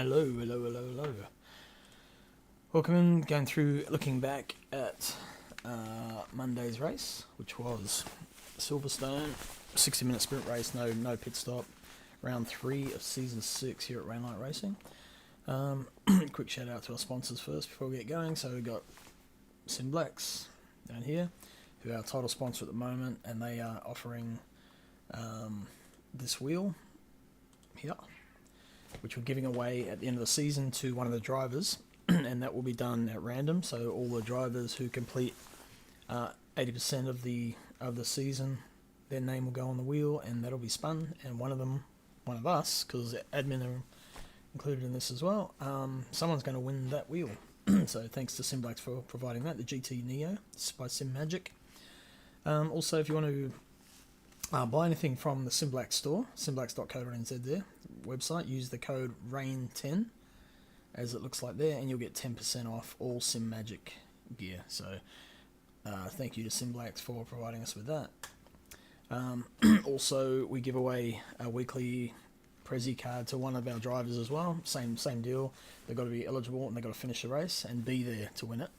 Hello. Welcome in, going through, looking back at Monday's race, which was Silverstone, 60-minute sprint race, no pit stop, round 3 of season 6 here at Rainlight Racing. Quick shout out to our sponsors first before we get going. So we've got Sim Blacks down here, who are our title sponsor at the moment, and they are offering this wheel here, which we're giving away at the end of the season to one of the drivers, and that will be done at random. So all the drivers who complete 80% of the season, their name will go on the wheel, and that'll be spun. And one of us, because admin are included in this as well, someone's going to win that wheel. So thanks to Sim Blacks for providing that. The GT Neo by Sim Magic. Also, if you want to buy anything from the Sim Blacks store, simblacks.co.nz there, website, use the code RAIN10, as it looks like there, and you'll get 10% off all Sim Magic gear. So thank you to Sim Blacks for providing us with that. Also, we give away a weekly Prezi card to one of our drivers as well. Same deal. They've got to be eligible and they've got to finish the race and be there to win it.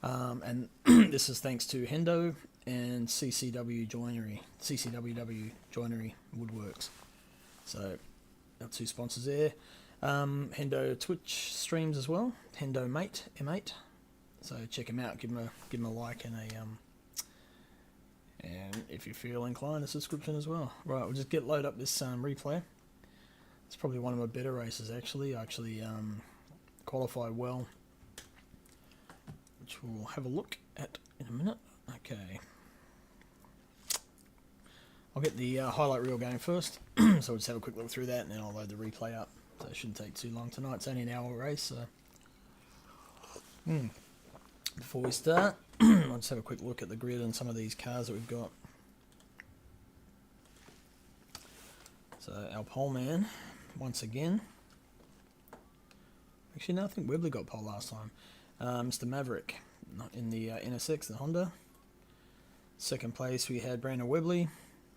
And this is thanks to Hendo and CCWW Joinery Woodworks. So our two sponsors there. Hendo Twitch streams as well. Hendo Mate M8. So check him out. Give him a like and and if you feel inclined, a subscription as well. Right, we'll just load up this replay. It's probably one of my better races actually. I actually qualified well, which we'll have a look at in a minute. Okay. I'll get the highlight reel going first, so we'll just have a quick look through that, and then I'll load the replay up. So it shouldn't take too long tonight. It's only an hour race, so before we start, I'll just have a quick look at the grid and some of these cars that we've got. So our pole man, once again. Actually, no, I think Webley got pole last time. Mr. Maverick, in the NSX, the Honda. Second place, we had Brandon Webley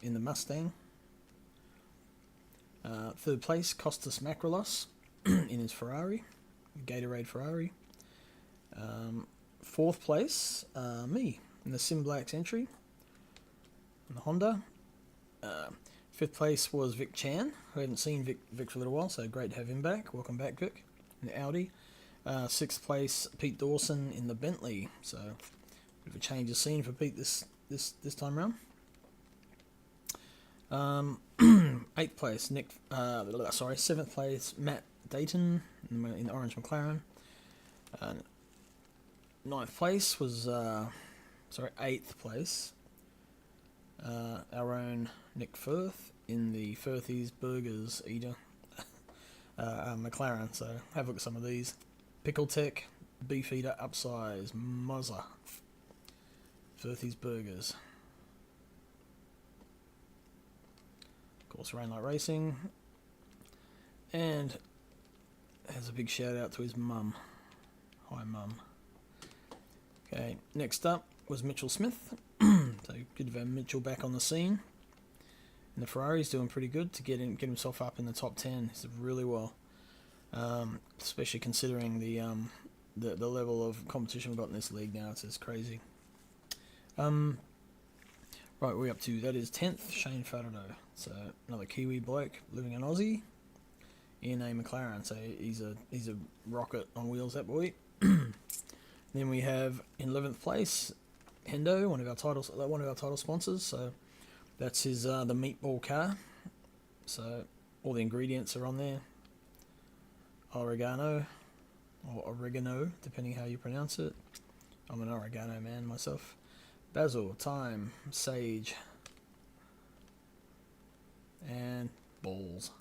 in the Mustang. Third place, Costas Macrolos in his Ferrari, Gatorade Ferrari. Fourth place, me in the Sim Blacks entry in the Honda. Fifth place was Vic Chan, who I haven't seen Vic for a little while, so great to have him back. Welcome back, Vic, in the Audi. Sixth place, Pete Dawson in the Bentley, so bit of a change of scene for Pete this time round. Eighth place, seventh place, Matt Dayton in the orange McLaren. Eighth place, our own Nick Firth in the Firthies Burgers Eater McLaren. So have a look at some of these. Pickle Tech, Beef Eater Upsize, Mozza, Firthies Burgers. Of course, Rainlight Racing. And has a big shout out to his mum. Hi, Mum. Okay, next up was Mitchell Smith. So good to have Mitchell back on the scene. And the Ferrari's doing pretty good to get himself up in the top 10. He's did really well, especially considering the level of competition we've got in this league now. It's just crazy. Right, we're up to, that is 10th, Shane Faraday. So another Kiwi bloke living in Aussie in a McLaren. So he's a rocket on wheels, that boy. Then we have in 11th place Hendo, one of our title sponsors. So that's his the meatball car. So all the ingredients are on there. Oregano, depending how you pronounce it. I'm an oregano man myself. Basil, thyme, sage, and balls.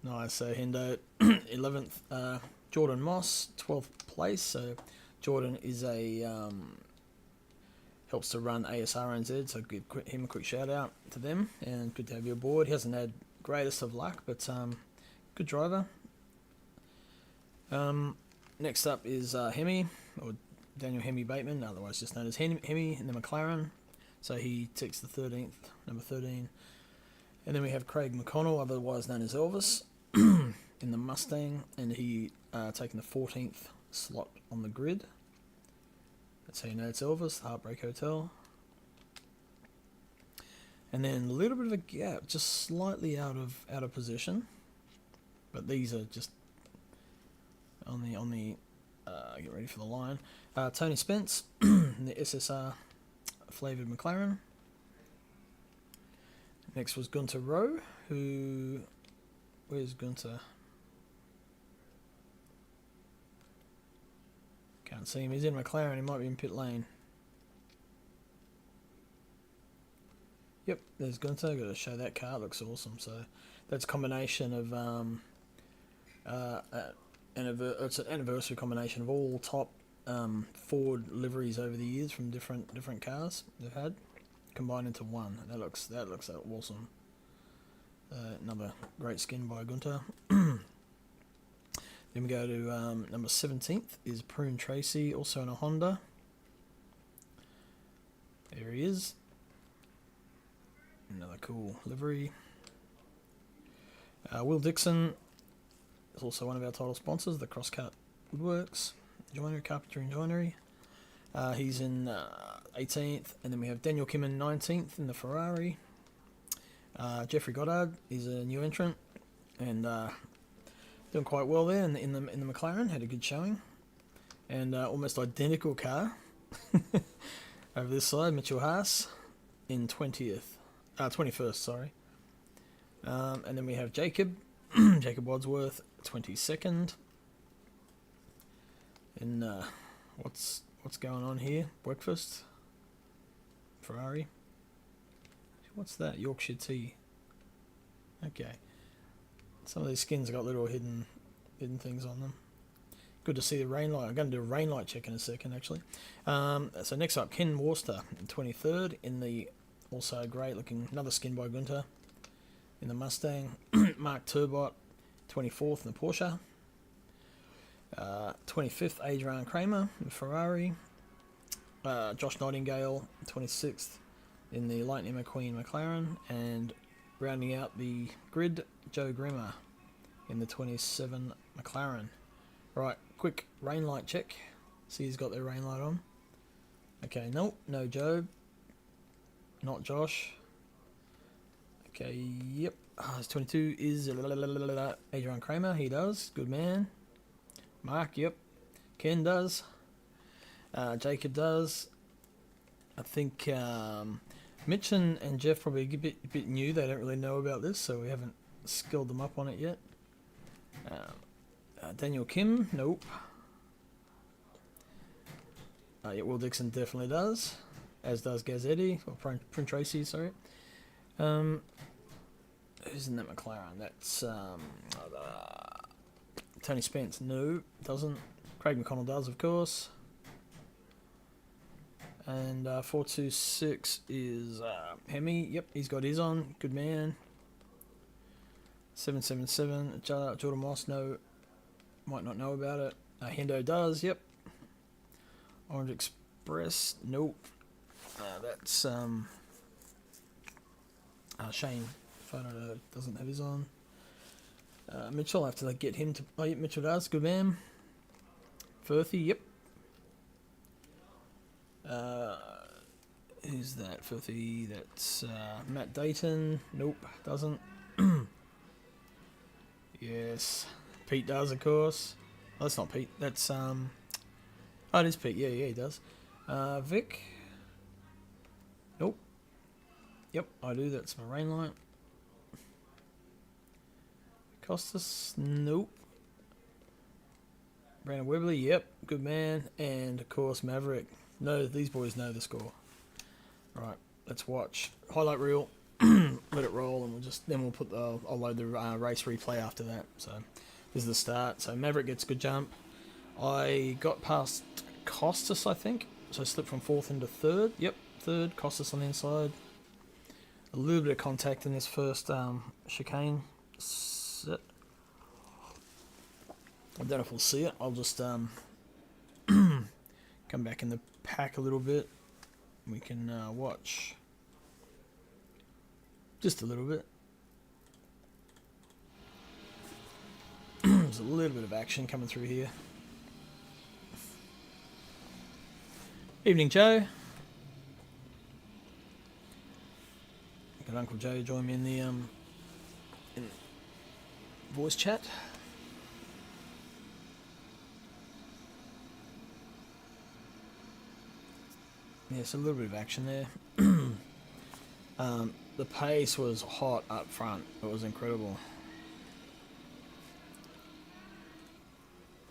Nice. So Hendo, 11th. Jordan Moss, 12th place. So Jordan is helps to run ASRNZ, so give him a quick shout out to them, and good to have you aboard. He hasn't had greatest of luck, but good driver. Next up is Hemi, or Daniel Hemi Bateman, otherwise just known as Hemi in the McLaren. So he takes the 13th, number 13. And then we have Craig McConnell, otherwise known as Elvis, in the Mustang, and he taking the 14th slot on the grid. That's how you know it's Elvis, the Heartbreak Hotel. And then a little bit of a gap, just slightly out of position. But these are just on the get ready for the line. Tony Spence, the SSR flavoured McLaren. Next was Gunter Rowe, where's Gunter? Can't see him. He's in McLaren. He might be in pit lane. Yep, there's Gunter. Got to show that car. It looks awesome. So that's a combination of it's an anniversary combination of all top Ford liveries over the years from different cars they've had, combined into one. That looks awesome. Another great skin by Gunter. Then we go to number 17th is Prune Tracy, also in a Honda. There he is. Another cool livery. Will Dixon is also one of our title sponsors, the Crosscut Woodworks, Joinery, Carpentry and Joinery. He's in 18th, and then we have Daniel Kim in 19th in the Ferrari. Jeffrey Goddard is a new entrant, and doing quite well there in the McLaren. Had a good showing, and almost identical car over this side. Mitchell Haas in 21st, sorry. And then we have Jacob Wadsworth, 22nd. And what's going on here? Breakfast, Ferrari. What's that? Yorkshire tea. Okay. Some of these skins got little hidden things on them. Good to see the rain light. I'm going to do a rain light check in a second, actually. So next up, Ken Worcester, 23rd in the also great looking another skin by Gunter in the Mustang. Mark Turbot, 24th in the Porsche. 25th, Adrian Kramer in the Ferrari. Josh Nightingale, 26th in the Lightning McQueen McLaren, and rounding out the grid, Joe Grimmer in the 27 McLaren. Right, quick rain light check. See he's got their rain light on. Okay, nope, no Joe. Not Josh. Okay, yep. His 22 is Adrian Kramer. He does. Good man. Mark, yep. Ken does. Jacob does. I think Mitch and Jeff probably a bit new. They don't really know about this, so we haven't skilled them up on it yet. Daniel Kim, nope. Yeah, Will Dixon definitely does, as does Gazzetti, or Print Tracy, sorry. Who's in that McLaren? That's Tony Spence, no, doesn't. Craig McConnell does, of course. And 426 is Hemi. Yep, he's got his on. Good man. 777. Jordan Moss, no, might not know about it. Hendo does. Yep. Orange Express. Nope. That's Shane. Photo doesn't have his on. Mitchell, I have to get him to. Oh, yep, Mitchell does. Good man. Firthy. Yep. Who's that? Filthy. That's Matt Dayton. Nope, doesn't. Yes, Pete does, of course. Oh, that's not Pete. That's oh, it is Pete. Yeah, he does. Vic. Nope. Yep, I do. That's my rain light. Costas. Nope. Brandon Webley. Yep, good man. And of course Maverick. No, these boys know the score. Right, let's watch highlight reel. Let it roll, and we'll put I'll load the race replay after that. So this is the start. So Maverick gets a good jump. I got past Costas, I think. So I slipped from 4th into 3rd. Yep, 3rd. Costas on the inside. A little bit of contact in this first chicane set. I don't know if we'll see it. I'll just come back in the pack a little bit. We can watch just a little bit. a little bit of action coming through here. Evening, Joe. Got Uncle Joe join me in the voice chat. Yes, a little bit of action there. The pace was hot up front. It was incredible.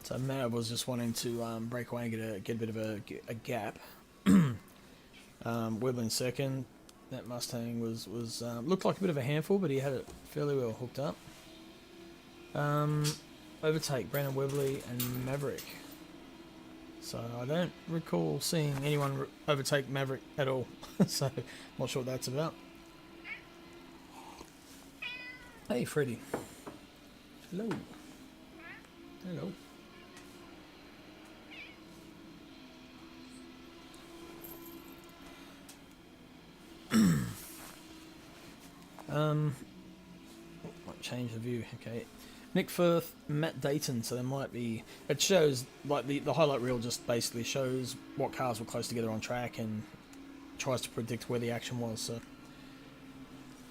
So Mav was just wanting to break away and get a bit of a gap. Webber in second. That Mustang was looked like a bit of a handful, but he had it fairly well hooked up. Overtake Brandon Webley and Maverick. So I don't recall seeing anyone overtake Maverick at all. So not sure what that's about. Hey, Freddie. Hello. Hello. Might change the view. Okay. Nick Firth, Matt Dayton. So there might be. It shows like the highlight reel just basically shows what cars were close together on track and tries to predict where the action was. So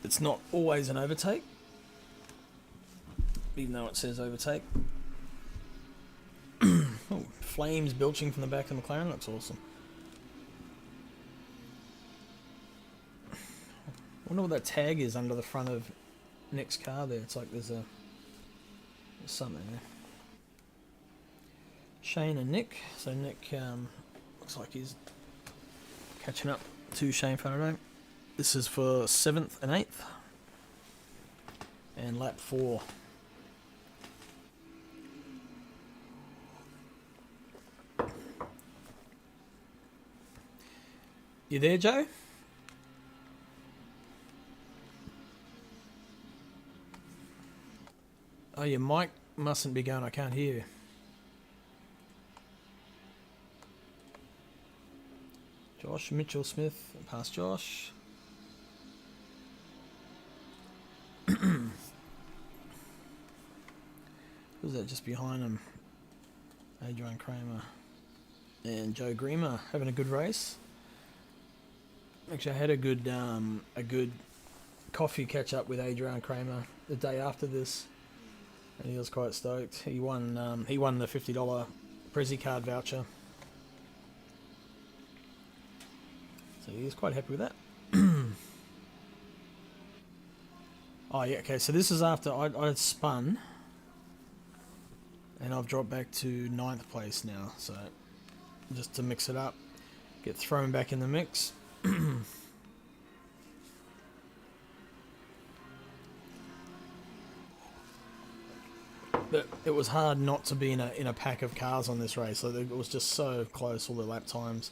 it's not always an overtake, even though it says overtake. Oh, flames belching from the back of the McLaren looks awesome. I wonder what that tag is under the front of Nick's car there. It's like there's something there. Shane and Nick. So Nick looks like he's catching up to Shane Faraday. This is for 7th and 8th. And lap 4. You there, Joe? Oh, your mic mustn't be going. I can't hear you. Josh Mitchell Smith, past Josh. Who's that just behind him? Adrian Kramer and Joe Griemer having a good race. Actually, I had a good coffee catch up with Adrian Kramer the day after this. And he was quite stoked. He won the $50 Prezi card voucher. So he was quite happy with that. Oh yeah, okay, so this is after I'd spun. And I've dropped back to 9th place now. So just to mix it up. Get thrown back in the mix. But it was hard not to be in a pack of cars on this race. Like, it was just so close, all the lap times.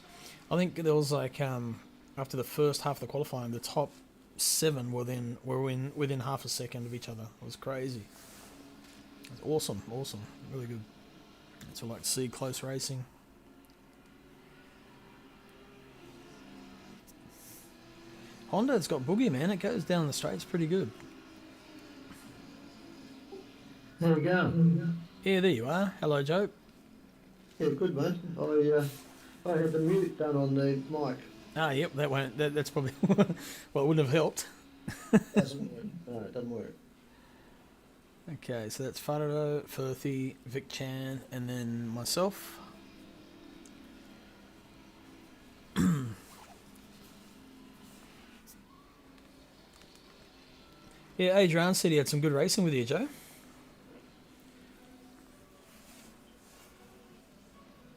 I think there was like after the first half of the qualifying, the top 7 were within half a second of each other. It was crazy. It was awesome, really good. That's what I like to see, close racing. Honda's got boogie, man. It goes down the straights pretty good. There we go. Yeah, there you are. Hello, Joe. Yeah, good, mate. I had the mute done on the mic. Ah, yep, that's probably... well, it wouldn't have helped. Doesn't work. No, it doesn't work. Okay, so that's Faraday, Firthy, Vic Chan, and then myself. Yeah, Adrian said he had some good racing with you, Joe.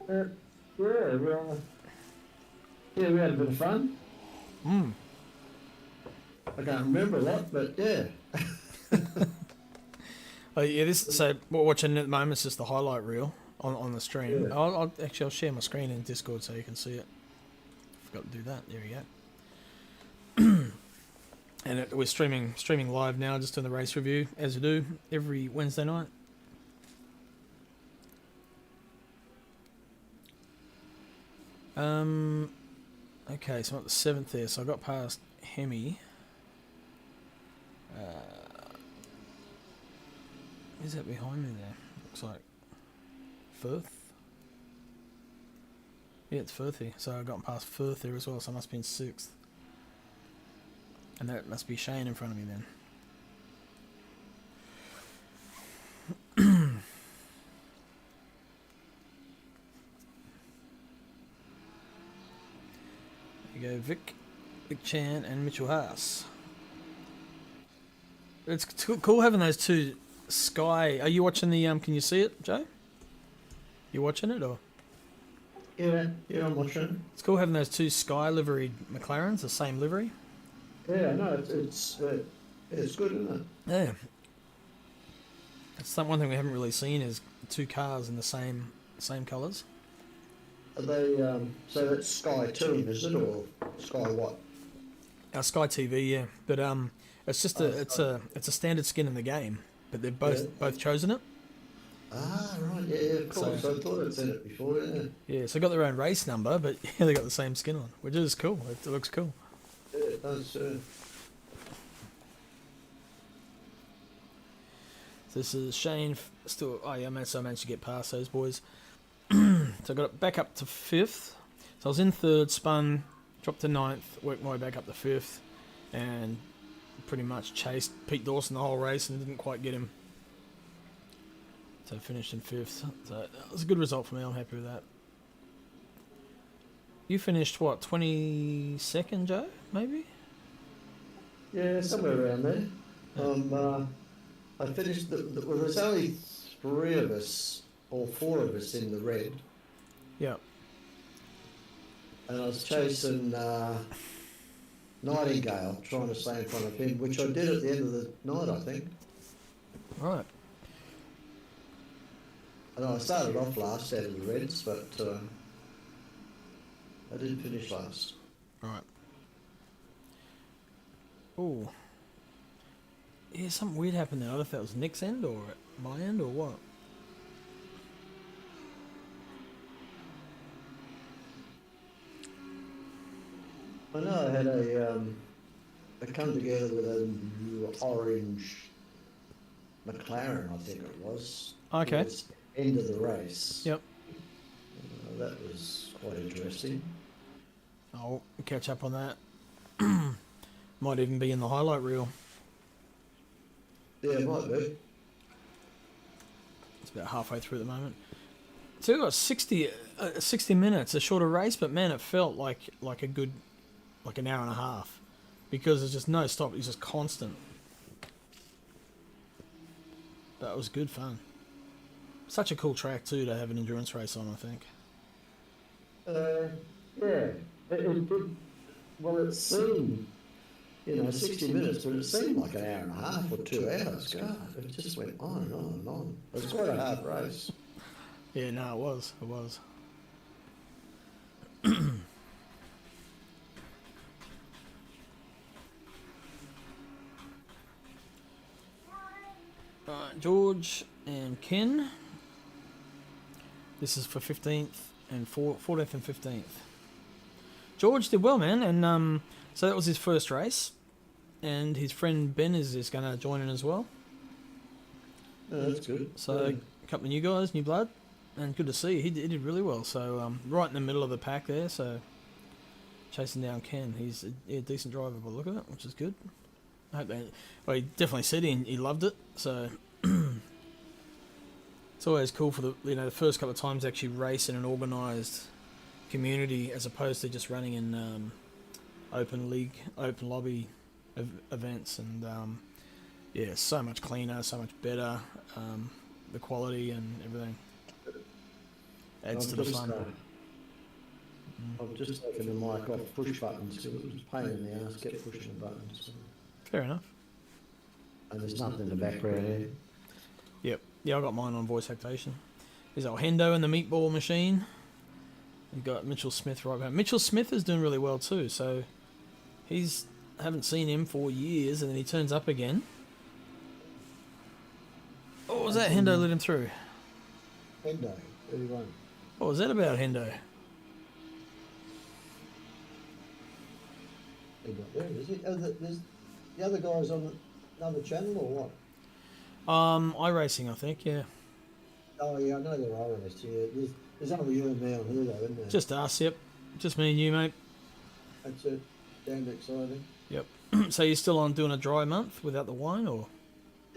Yeah, we had a bit of fun. I can't remember a lot, but yeah. Oh, yeah, so what we're watching at the moment is just the highlight reel on the stream. Yeah. I'll share my screen in Discord so you can see it. Forgot to do that. There we go. And we're streaming live now, just doing the race review as we do every Wednesday night. Okay, so I'm at the 7th there, so I got past Hemi. Is that behind me there? Looks like Firth. Yeah, it's Firthy. So I've gotten past Firth there as well, so I must be in 6th. And that must be Shane in front of me then. There you go, Vic Chan and Mitchell Haas. It's cool having those two Sky. Are you watching the can you see it, Joe? You watching it or? Yeah, I'm watching. It's cool having those two Sky liveried McLarens, the same livery. Yeah, no, it's good, isn't it? Yeah. That's one thing we haven't really seen is two cars in the same colours. Are they, so that's Sky Touring, is it, or Sky what? Sky TV, yeah, but it's just it's a standard skin in the game, but they've both chosen it. Ah, right, yeah, of course. So, I thought I'd seen it before, yeah. Yeah, so they got their own race number, but yeah, they got the same skin on, which is cool. It looks cool. Yeah, it does. So this is Shane still. Oh yeah, so I managed to get past those boys. So I got it back up to 5th. So I was in 3rd, spun, dropped to 9th, worked my way back up to 5th, and pretty much chased Pete Dawson the whole race and didn't quite get him. So I finished in 5th. So that was a good result for me. I'm happy with that. You finished what, 22nd, Joe? Maybe? Yeah, somewhere around there. I finished. Well, there's only 3 of us or 4 of us in the red. Yeah. And I was chasing Nightingale, trying to stay in front of him, which I did at the end of the night, I think. Right. And I started off last out of the reds, but I didn't finish last. Right. Oh. Yeah, something weird happened there. I don't know if that was Nick's end or my end or what. I know I had a come together with an orange McLaren, I think it was. Okay. It was end of the race. Yep. That was quite interesting. I'll catch up on that. Might even be in the highlight reel. Yeah, it might be. It's about halfway through at the moment. So we got 60 minutes, a shorter race, but man, it felt like a good, like an hour and a half, because there's just no stop. It's just constant. That was good fun. Such a cool track too to have an endurance race on, I think. Yeah. It well, it seemed, 60 minutes, but it seemed like an hour and a half or 2 hours. God, it just went on and on and on. It was quite a hard race. Yeah, no, it was. It was. Right, George and Ken. This is for 15th and 14th and 15th. George did well, man, and so that was his first race, and his friend Ben is going to join in as well. Yeah, that's good. So a couple of new guys, new blood, and good to see. He did really well. So right in the middle of the pack there. So chasing down Ken. He's a decent driver by the look of it, which is good. I hope he definitely said he loved it. So it's always cool for the first couple of times to actually race in an organised community as opposed to just running in open league, open lobby events, and yeah, so much cleaner, so much better, the quality and everything adds to the fun. I've just taken the mic off push buttons because it was a pain in the ass, kept pushing the buttons. Fair enough. And there's nothing in the background here. Yep. Yeah, I got mine on voice activation. There's our Hendo and the meatball machine. We've got Mitchell Smith right behind. Mitchell Smith is doing really well too, so I haven't seen him for years, and then he turns up again. What was that? Hendo let him through. Hendo, 31. What was that about, Hendo? There is it. There's the other guys on another channel or what? iRacing, I think, yeah. Oh yeah, I know there are honest. Yeah, there's only you and me on here though, isn't there? Just us, yep. Just me and you, mate. That's it. Damn exciting. Yep. So you're still on doing a dry month without the wine, or?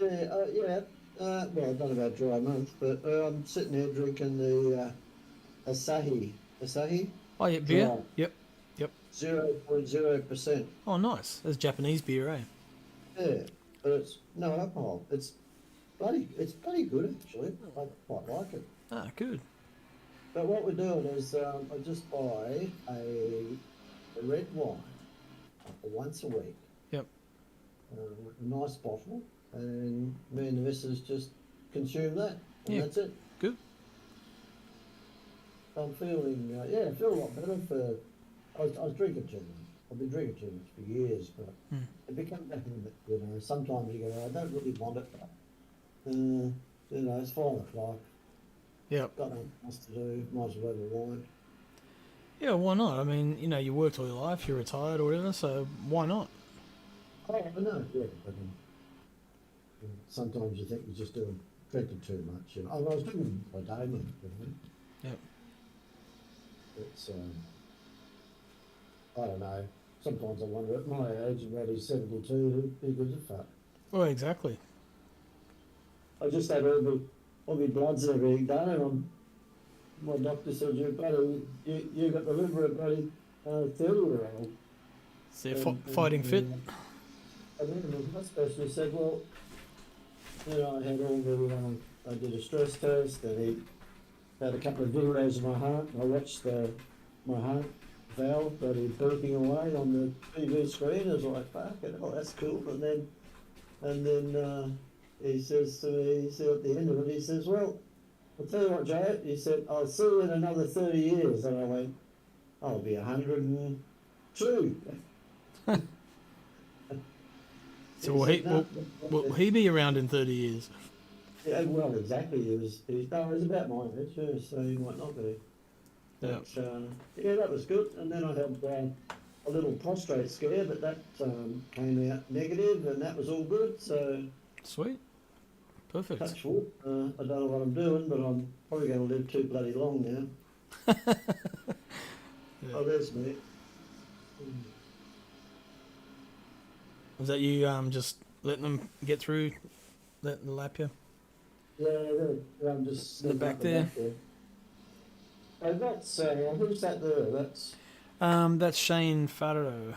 Yeah, yeah. Well, I don't know about dry month, but I'm sitting here drinking the Asahi. Asahi Oh, yeah, beer? dry, Yep. Yep. 0.0%. Oh, nice. That's Japanese beer, eh? Yeah, but it's no alcohol. It's bloody good actually. I quite like it. Ah, good. But what we're doing is I just buy a red wine once a week, Yep. a nice bottle, and me and the missus just consume that, and Yeah, that's it. good. I'm feeling, I feel a lot better for. I was drinking too much. I've been drinking too much for years, but Hmm. it becomes back in the, sometimes you go, I don't really want it, but, it's 5 o'clock, Yep. got nothing else to do, might as well have a wine. Yeah, why not? I mean, you worked all your life, you're retired or whatever, so why not? Oh, I know, yeah, but sometimes you think you're just drinking too much. I was drinking a day, Yep. it's, I don't know. Sometimes I wonder at my age, about 72, who gives a fuck? Well, exactly. I just had all my bloods and everything done, and my doctor said, you got the liver of bloody 30-year-old. So you're fighting fit? And then my specialist said, well, I had all I did a stress test, and he had a couple of videos of my heart, and I watched my heart valve that he's burping away on the TV screen. I was like, fuck it, oh, that's cool. And then he says to me, he said at the end of it, he says, well, I'll tell you what, Joe, he said, I'll see you in another 30 years. And I went, I'll be 102. So will he be around in 30 years? Yeah, well, exactly. He's about my age, yeah, so he might not be. Yeah. But, yeah, that was good. And then I had a little prostate scare, but that came out negative, and that was all good. So, Sweet. Perfect. touch wood. I don't know what I'm doing, but I'm probably going to live too bloody long now. Yeah. Oh, there's me. Was that you just letting them get through, letting them lap you? Yeah, I'm just In the back there. Oh, that's who's that there? That's That's Shane Farrow.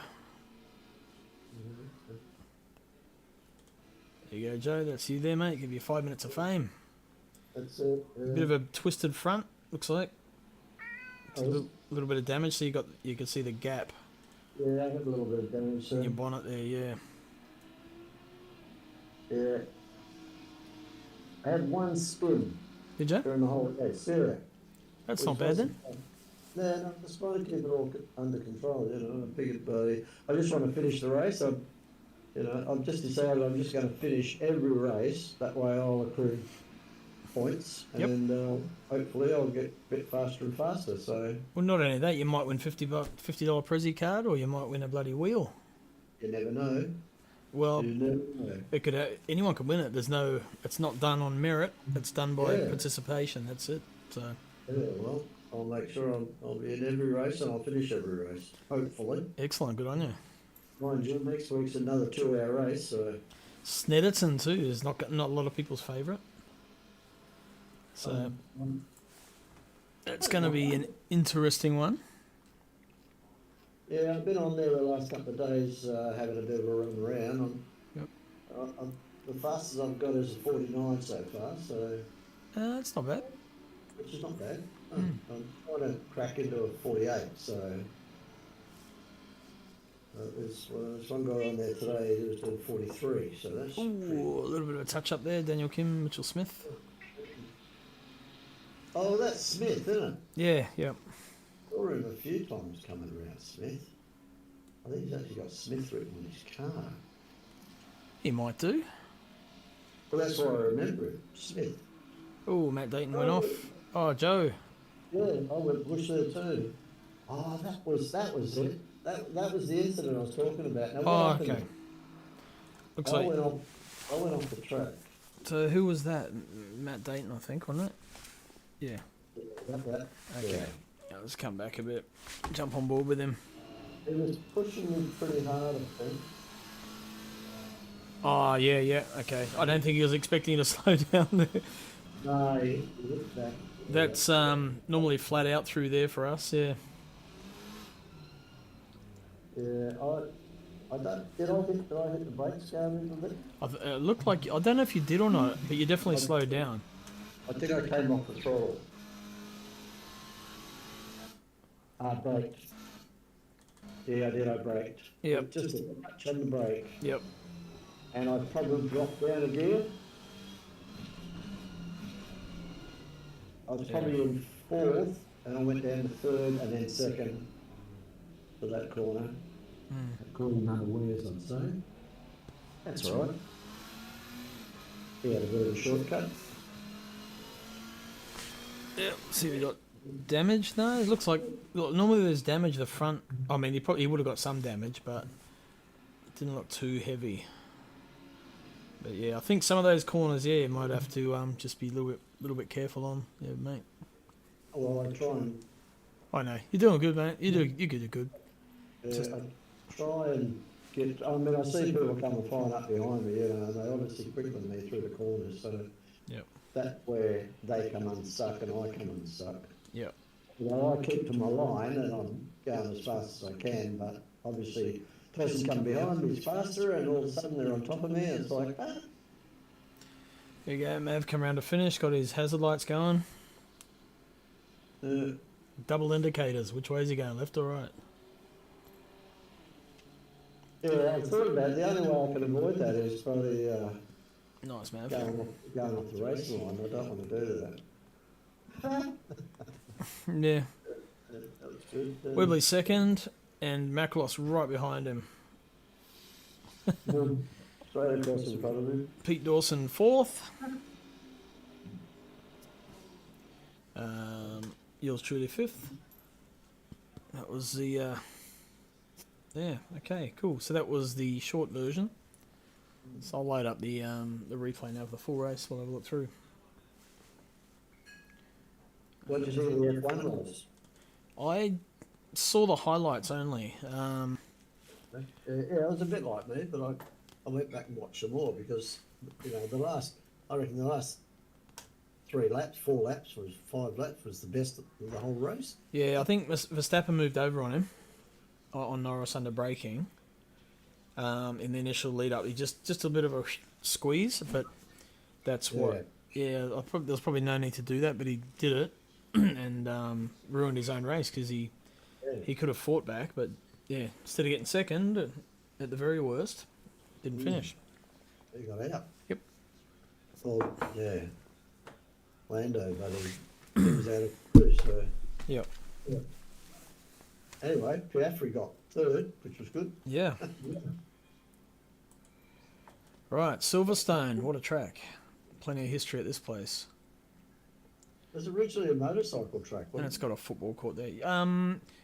There you go, Joe. That's you there, mate. Give you 5 minutes of fame. that's it. A bit of a twisted front, looks like. It's a Oh, little bit of damage, so you can see the gap yeah, I had a little bit of damage. in your bonnet there. Yeah. Yeah, I had one spin Did you? during the whole day. Sarah. That's not bad then. No, no, just trying to keep it all under control. I figured, I just want to finish the race. I've just decided I'm just going to finish every race. That way I'll accrue points, Yep. and hopefully I'll get a bit faster and faster. So Well, not only that, you might win $50 Prezi card, or you might win a bloody wheel. you never know. Well, You never know. it could anyone could win it. It's not done on merit. It's done by Yeah. participation. That's it. So Yeah, well, I'll make sure I'll be in every race, and I'll finish every race. Hopefully. excellent. Good on you. Mind you, next week's another 2-hour race, so Snedderton too is not a lot of people's favourite. So it's going to be an interesting one. yeah, I've been on there the last couple of days, having a bit of a run around. Yep. The fastest I've got is a 49 so far, so It's not bad. which is not bad. I'm trying to crack into a 48, so there's one guy on there today who was doing 43, so that's pretty Ooh, a little bit of a touch up there. Daniel Kim, Mitchell Smith. Oh, that's Smith, isn't it? Yeah, yeah. I saw him a few times coming around Smith. I think he's actually got Smith written on his car. He might do. Well, that's why I remember him, Smith. Oh, Matt Dayton went off. Oh, Joe. Yeah, I went bush there too. Oh, that was it. That was the incident I was talking about. Now, what Oh, happened? okay. Looks I like went off the track. So who was that? Matt Dayton, I think, wasn't it? Yeah. That. Okay. Yeah. Yeah, let's come back a bit. Jump on board with him. He was pushing me pretty hard, I think. Oh, yeah. Okay. I don't think he was expecting you to slow down there. No, he looked back. That's normally flat out through there for us, yeah. Yeah, I don't. Did I hit the brakes going a little bit? It looked like, I don't know if you did or not, but you definitely slowed down. I think I came off the throttle. Braked. Yeah, I did. I braked. Yep. Just a touch on the brake. Yep. And I probably dropped down a gear. I was probably in fourth, and I went down to third and then second for that corner. According to unawares, I'd say. That's all right. He had a bit of a shortcut. Yep. See if we got damage. No, it looks like, look, normally there's damage the front. I mean, he would have got some damage, but it didn't look too heavy. But yeah, I think some of those corners, yeah, you might have to just be a little bit careful on, yeah, mate. Well, I try and. I know you're doing good, mate. You're good. I try and get. I mean, I see people coming flying up behind me. You know, they obviously quicker than me through the corners, so Yep. that's where they come unstuck and I come unstuck. Yep. You know, I keep to my line and I'm going as fast as I can, but obviously, the person coming behind me is faster, and all of a sudden they're on top of me. And it's like, ah. There you go. Mav come around to finish. Got his hazard lights going. Double indicators. Which way is he going? Left or right? Yeah, I thought about it. The only way I can avoid that is probably Nice, Mav. going off the racing line. I don't want to do that. Yeah. That was good. Webley second, and Macross right behind him. Straight across in front of him. Pete Dawson fourth. Yours truly fifth. That was the. Yeah. Okay. Cool. So that was the short version. So I'll load up the replay now for the full race. We'll have a look through. What did you think of the F1 race? I saw the highlights only. Yeah, it was a bit like me, but I went back and watched some more because, you know, I reckon the last 5 laps was the best of the whole race. Yeah, I think Verstappen moved over on him, on Norris under braking. In the initial lead up, he just a bit of a squeeze, but that's what. Yeah, there was probably no need to do that, but he did it and ruined his own race because he could have fought back, but yeah, instead of getting second, at the very worst, didn't finish. He got out. Yep. Well, yeah. Lando, but he was out of crew, so. Yep. Yeah. Anyway, Piastri got third, which was good. Yeah. Right, Silverstone, what a track. Plenty of history at this place. It was originally a motorcycle track, And wasn't it's got a football court there.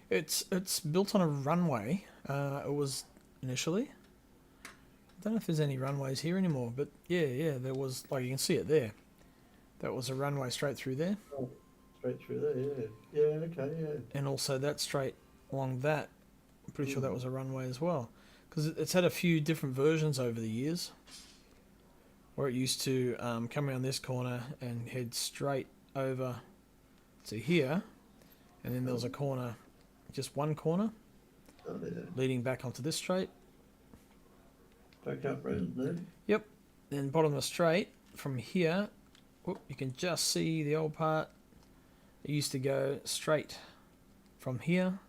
It's built on a runway. It was initially. I don't know if there's any runways here anymore, but yeah, there was, like you can see it there. That was a runway straight through there. Oh, straight through there, yeah. Yeah, okay, yeah. And also that straight along that, I'm pretty sure that was a runway as well. Because it's had a few different versions over the years. Where it used to come around this corner and head straight over to here. And then there was a corner, just one corner, leading back onto this straight. Back up round there. Yep. Then bottom of the straight, from here, you can just see the old part. It used to go straight from here.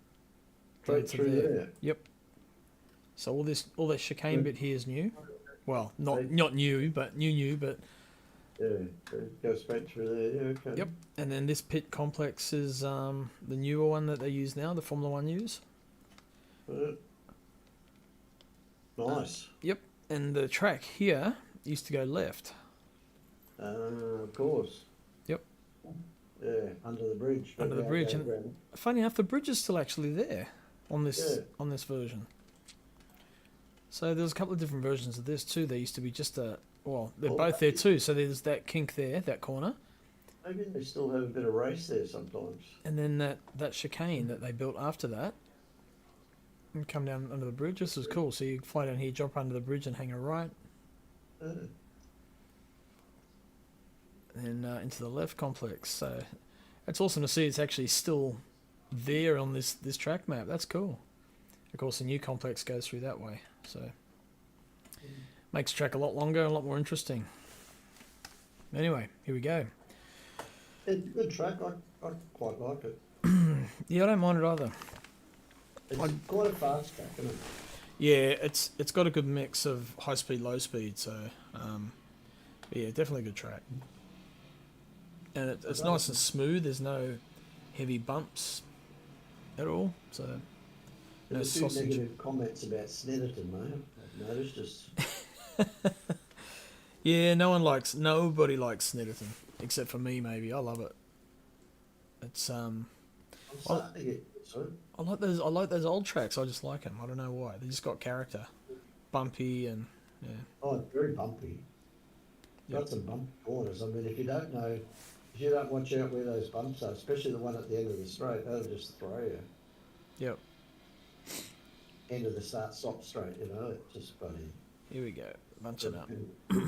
Straight through there. Yep. So all this chicane bit here is new. Well, not new, but new, but yeah, go straight through there. Yeah, okay. Yep. And then this pit complex is the newer one that they use now, the Formula One use. Nice. Yep. And the track here used to go left. Of course. Yep. Yeah, under the bridge. Under the bridge. And funny enough, the bridge is still actually there on this version. So there's a couple of different versions of this too. There used to be just a, well, they're Oh, both there too. So there's that kink there, that corner, maybe they still have a bit of race there sometimes. and then that chicane that they built after that, and come down under the bridge. This is cool. So you fly down here, drop under the bridge, and hang a right, Uh, and then into the left complex. So it's awesome to see it's actually still there on this track map. That's cool. Of course, the new complex goes through that way, so makes the track a lot longer, a lot more interesting. Anyway, here we go. it's a good track. I quite like it. Yeah, I don't mind it either. It's I- quite a fast track, isn't it? Yeah, it's got a good mix of high speed, low speed. So yeah, definitely a good track. And it's nice and smooth. There's no heavy bumps at all. So no There's a few sausage. negative comments about Snetterton, mate. I've noticed just Yeah, nobody likes Snetterton except for me. Maybe I love it. It's I'm starting to get so I like those old tracks. I just like them. I don't know why. They just got character, bumpy and yeah. oh, it's very bumpy. Yep. Got some bumpy corners. I mean, if you don't watch out where those bumps are, especially the one at the end of the straight, that'll just throw you. Yep. End of the stop straight, you know, it's just funny. Here we go. Bunch it up. Go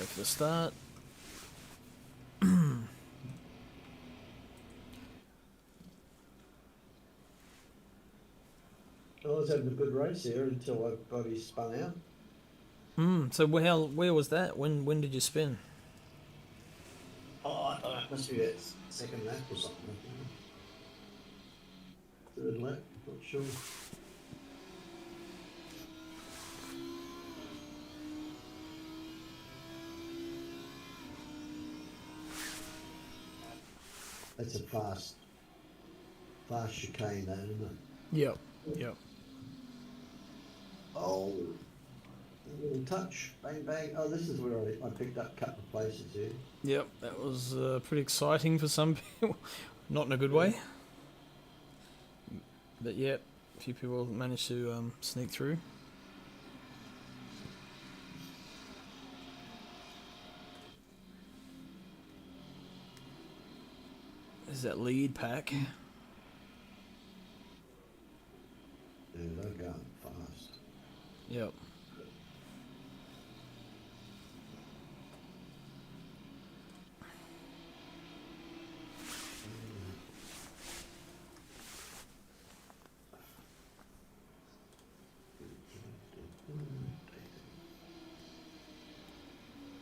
for the start. I was having a good race here until I got his spun out. So where was that? When did you spin? Oh, I don't know, it must be that second lap or something. Third lap, not sure. That's a fast chicane, though, isn't it? Yep. Yep. Oh, a little touch, bang bang. Oh, this is where I picked up a couple of places here. Yep. That was pretty exciting for some people. Not in a good way. But yeah, a few people managed to sneak through. This is that lead pack. Yeah, they're going fast. Yep.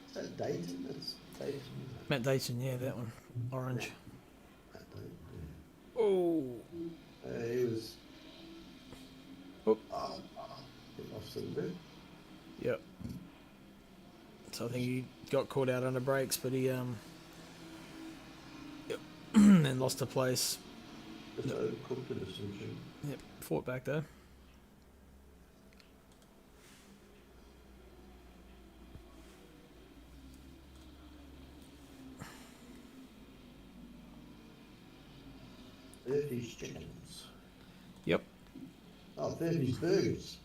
Is that Dayton? That's Dayton. Matt Dayton, yeah, that one. Orange. That Dayton, Oh. yeah. He was. Oop. Get lost a little bit. Yep. So I think he got caught out under brakes, but he yep. Then lost a place. Just overcooked the decision. Yep. Fought back though. Thirty's chickens. Yep. Oh, 30's burgers.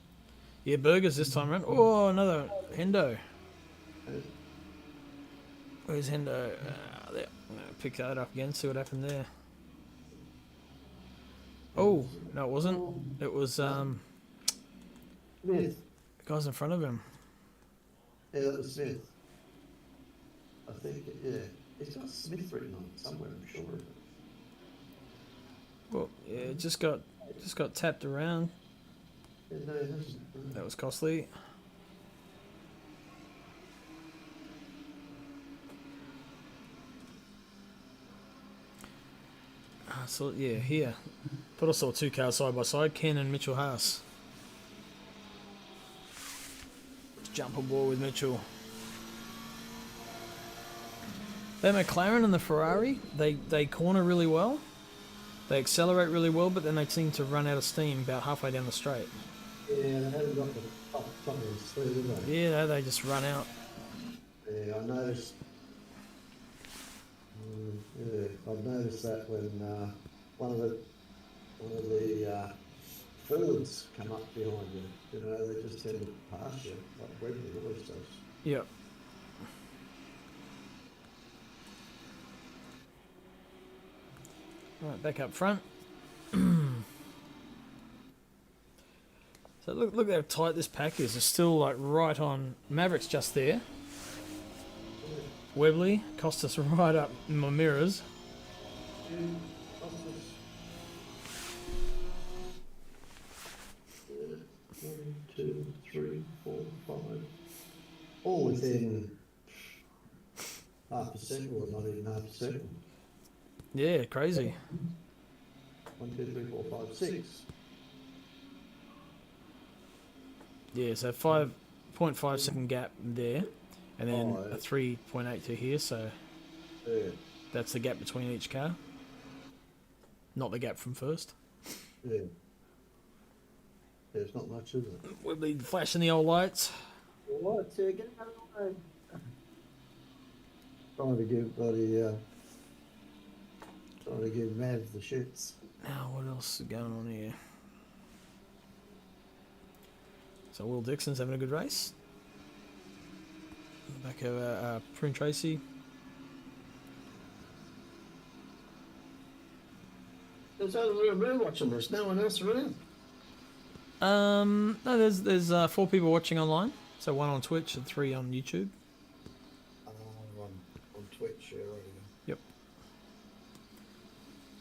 Yeah, burgers this time around. Oh, another Hendo. Where's Hendo? There. I'm gonna pick that up again. See what happened there. Oh no, it wasn't. It was Smith. the guys in front of him. Yeah, that was Smith. I think, yeah. It's got Smith written on it somewhere, I'm sure of it. Well, yeah, it just got tapped around. Yeah, no, it hasn't. That was costly. So yeah, here. Thought I saw two cars side by side, Ken and Mitchell Haas. Let's jump aboard with Mitchell. The McLaren and the Ferrari, they corner really well. They accelerate really well, but then they seem to run out of steam about halfway down the straight. Yeah, they haven't got the top of the speed, have they? Yeah, they just run out. Yeah, I noticed. Yeah, I've noticed that when one one of the Fords come up behind you. You know, they just tend to pass you, like Webley always does. Yep. Right, back up front. So look how tight this pack is. It's still like right on. Maverick's just there. Webley, Costas right up in my mirrors. And 1, 2, 3, 4, 5. All within half a second, or not even half a second. Yeah, crazy. 1, 2, 3, 4, 5, 6. Yeah, so 5.5 second gap there, and then Oh, a 3.8 to here. So Yeah. that's the gap between each car, not the gap from first. Yeah. There's not much, is it? Webley flashing the old lights. What? Get out of the way. Trying to give trying to give Mav the shits. Now, what else is going on here? So Will Dixon's having a good race. Back of Prune Tracy. There's only we're watching this. No one else around. No, there's 4 people watching online. So 1 on Twitch and 3 on YouTube. On Twitch, yeah, right. Yep.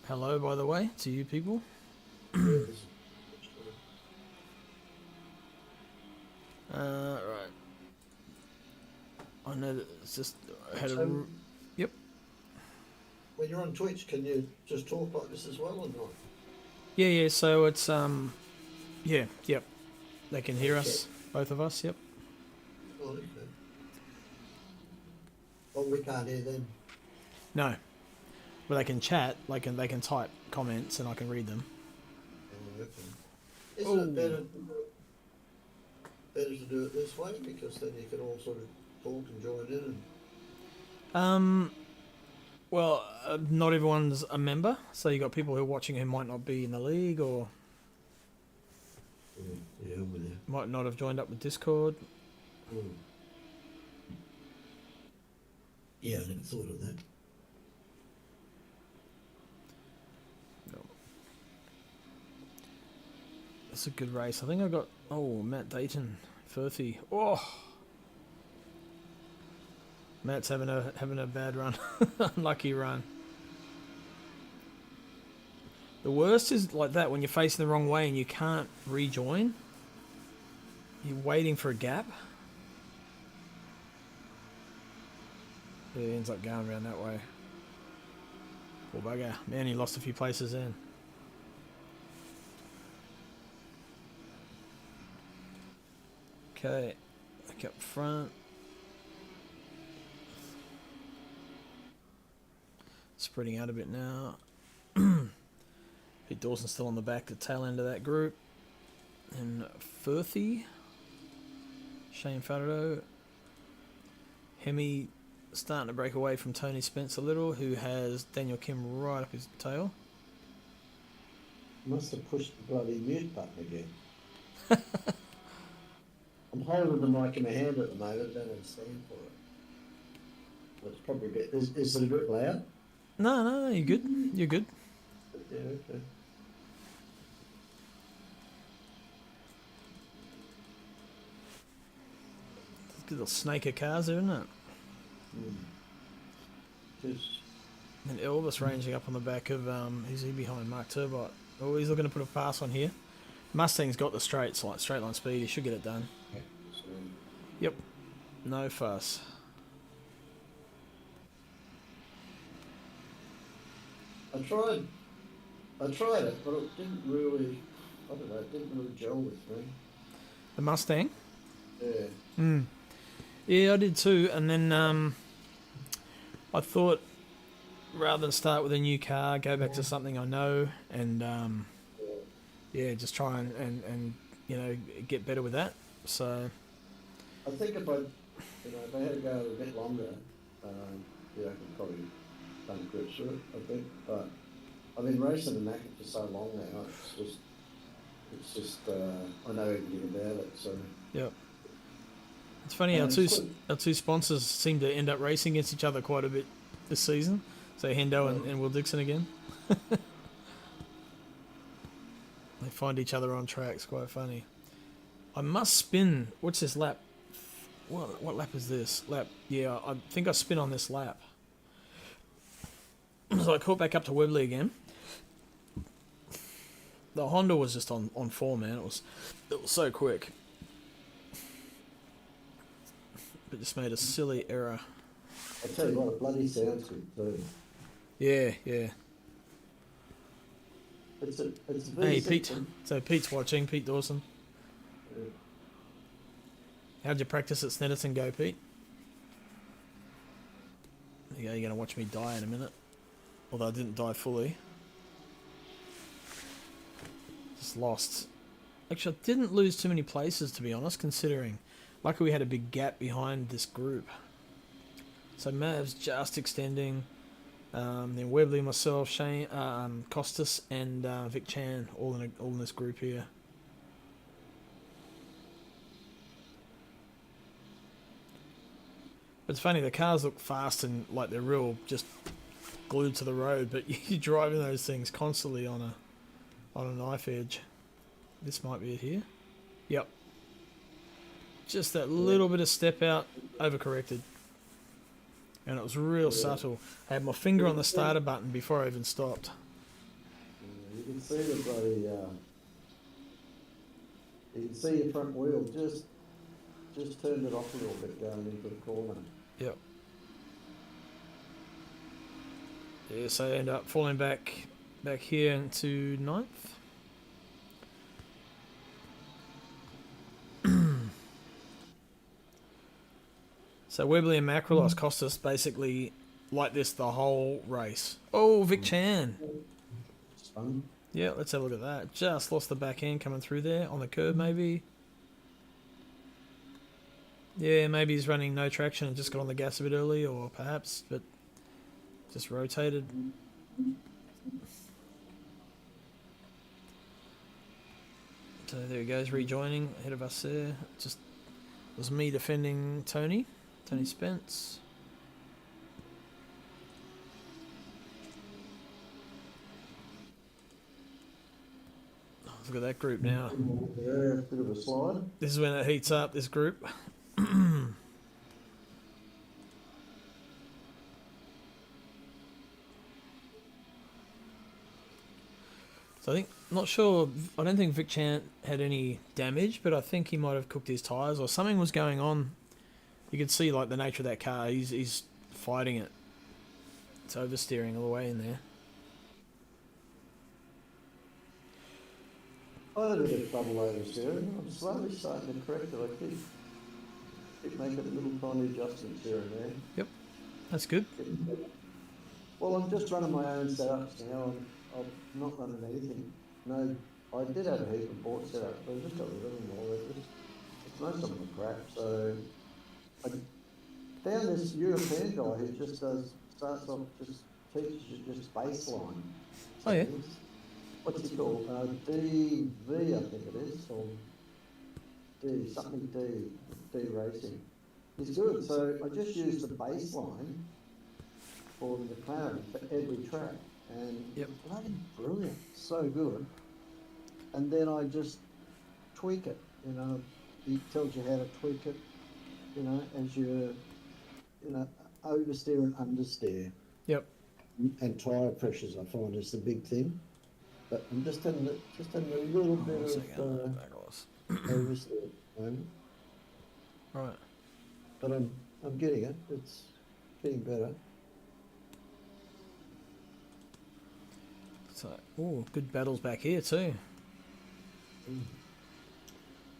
Hello, by the way, to you people. Right. I know that it's just had a. Yep. When you're on Twitch, can you just talk like this as well or not? Yeah. So it's yeah. Yep. They can hear us, both of us. Yep. Oh, okay. Well, we can't hear them. No. But they can chat. They can type comments, and I can read them. Oh, okay. Isn't it better to do it this way, because then you can all sort of talk and join in? Well, not everyone's a member, so you got people who are watching who might not be in the league or Yeah, I'm with you. might not have joined up with Discord. Yeah, I never thought of that. It's a good race. I think I got Matt Dayton, Firthy. Oh, Matt's having a bad run, unlucky run. The worst is like that when you're facing the wrong way and you can't rejoin. You're waiting for a gap. Yeah, he ends up going around that way. Poor bugger. Man, he lost a few places then. Okay, back up front. Spreading out a bit now. Pete Dawson's still on the back, the tail end of that group. And Firthy, Shane Farado, Hemi starting to break away from Tony Spence a little, who has Daniel Kim right up his tail. Must have pushed the bloody mute button again. I'm holding the mic in my hand at the moment, don't understand for it. But it's probably a bit. Is it a bit loud? No, you're good. You're good. Yeah, okay. Good little snake of cars there, isn't it? Just And Elvis ranging up on the back of, who's he behind? Mark Turbot. Oh, he's looking to put a pass on here. Mustang's got the straight line speed. He should get it done. Yep. No fuss. I tried it, but it didn't really. I don't know. It didn't really gel with me. The Mustang? Yeah. Yeah, I did too. And then I thought rather than start with a new car, go back to something I know and just try and get better with that. So I think if I had to go a bit longer, I could probably done grips with it, I think. But I've been racing in that for so long now. It's just, I know everything about it. So Yep. It's funny, and it's quite, our two sponsors seem to end up racing against each other quite a bit this season. So Hendo and Will Dixon again. They find each other on tracks, quite funny. I must spin. What's this lap? What lap is this? Lap. Yeah, I think I spin on this lap. So I caught back up to Webley again. The Honda was just on 4, man. It was so quick. But just made a silly error. I tell you what, it bloody sounds good too. Yeah, yeah. It's a Hey, V6. Pete. So Pete's watching, Pete Dawson. Yeah. How'd you practice at Snedison go, Pete? Yeah, you're going to watch me die in a minute. Although I didn't die fully. Just lost. Actually, I didn't lose too many places, to be honest, considering. Luckily we had a big gap behind this group. So Mav's just extending. Then Webley, myself, Shane, Costas, and Vic Chan, all in this group here. It's funny, the cars look fast and like they're real, just glued to the road, but you're driving those things constantly on a knife edge. This might be it here. Yep. Just that little bit of step out, overcorrected. And it was real subtle. I had my finger on the starter button before I even stopped. You can see the bloody, you can see your front wheel just turned it off a little bit going into the corner. Yep. Yeah, so I end up falling back here into 9th. So Webley and Macrolos cost us basically like this the whole race. Oh, Vic Chan. Fun. Yeah, let's have a look at that. Just lost the back end coming through there on the curb, maybe. Yeah, maybe he's running no traction and just got on the gas a bit early, or perhaps, but just rotated. So there he goes, rejoining ahead of us there. Just was me defending Tony Spence. Oh, look at that group now. Yeah, bit of a slide. This is when it heats up, this group. So I think, not sure, I don't think Vic Chant had any damage, but I think he might have cooked his tyres or something was going on. You could see like the nature of that car, he's fighting it. It's oversteering all the way in there. I had a bit of trouble oversteering. I'm slowly starting to correct it. I keep making little tiny adjustments here and there. Yep, that's good. Well, I'm just running my own setups now. I'm not running anything. No, I did have a heap of board setups, but I just got rid of them all. Most of them are crap. So I found this European guy who just starts off, just teaches you just baseline. Oh yeah. What's he called? DV, I think it is, or D racing. He's good. So I just used the baseline for the McLaren for every track, and Yep. bloody brilliant, so good. And then I just tweak it. You know, he tells you how to tweak it. You know, as you oversteer and understeer. Yep. And tyre pressures, I find, is the big thing. But I'm just having a little bit of oversteer at the moment. Right. But I'm getting it. It's getting better. So, oh, good battles back here too.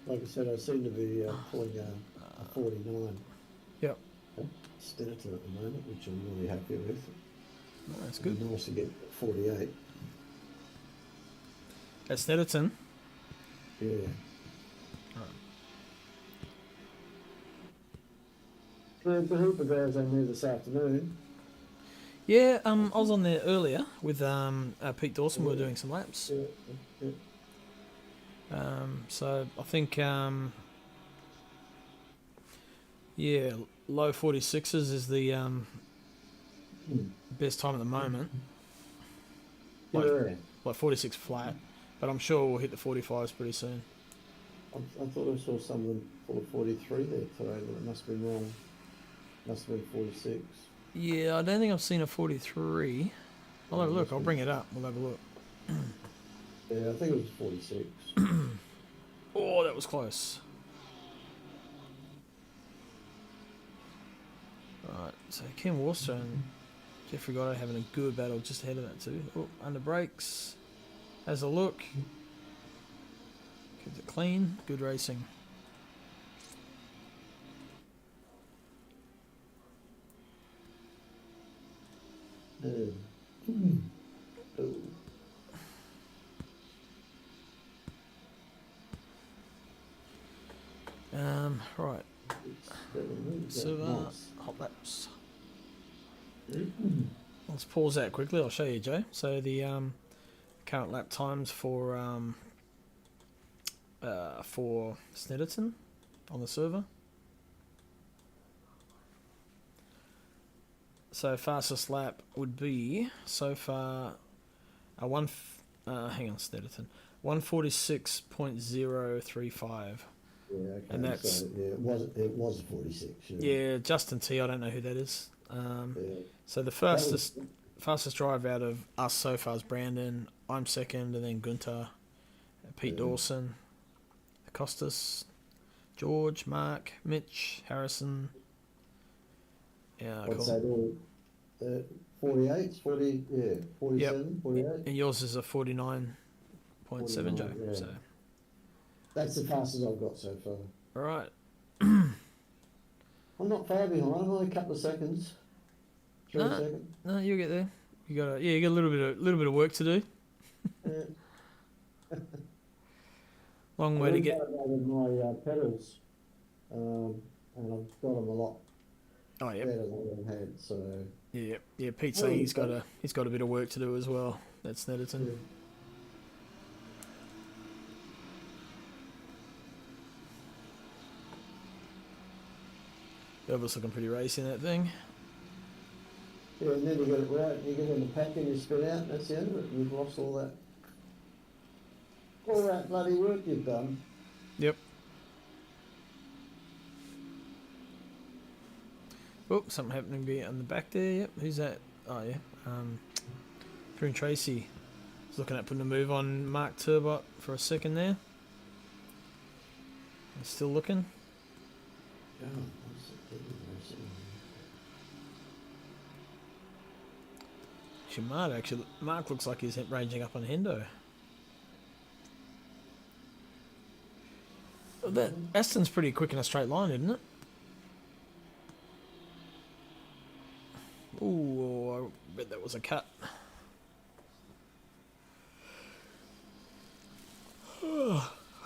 Like I said, I seem to be pulling a 49. Yep. Snedison at the moment, which I'm really happy with. Oh, that's good. It'd be nice to get 48. At Snedison. Yeah. Right. The heap of guys I knew this afternoon. Yeah, I was on there earlier with Pete Dawson. We were doing some laps. Yeah, yeah. So I think yeah, low 46s is the best time at the moment. Like Yeah. like 46 flat, but I'm sure we'll hit the 45s pretty soon. I thought I saw something for 43 there today, but it must have been wrong. Must have been 46. Yeah, I don't think I've seen a 43. I'll have a Yeah, look. must I'll be. bring it up. We'll have a look. Yeah, I think it was 46. Oh, that was close. Right, so Ken Worcester and Jeffrey Goddard having a good battle just ahead of that too. Oh, under brakes. Has a look. Keeps it clean. Good racing. Yeah. Oh, Right. Silver nice. hot laps. Let's pause that quickly. I'll show you, Joe. So the current lap times for Snetterton on the server. So fastest lap would be so far a hang on, Snetterton 146.035. Yeah, okay. And that's So, yeah, it was 46. yeah, Justin T. I don't know who that is. Yeah. So the That was, fastest drive out of us so far is Brandon. I'm second, and then Gunter, Pete Yeah. Dawson, Costas, George, Mark, Mitch, Harrison. Yeah, I'd cool. say all 48, 40, yeah, 47, 48. And yours is a 49.7, Joe. 49, yeah. So That's the fastest I've got so far. all right. I'm not far behind. I'm only a couple of seconds. 3 No. seconds. No, you'll get there. You got a little bit of work to do. Yeah. Long I way to get. revalidated my pedals, and I've got them a lot Oh yeah, better than I had. So yeah. Pete's saying he's got a bit of work to do as well. That's Netherton. yeah. Elvis looking pretty racy in that thing. Yeah, and then you get it right. You get in the pack and you spit out. That's the end of it. You've lost all that bloody work you've done. Yep. Oh, something happening be on the back there. Yep. Who's that? Oh yeah. Prune Tracy is looking at putting a move on Mark Turbot for a second there. He's still looking. Oh, Shimada actually. Mark looks like he's ranging up on Hendo. That Aston's pretty quick in a straight line, isn't it? Ooh, I bet that was a cut.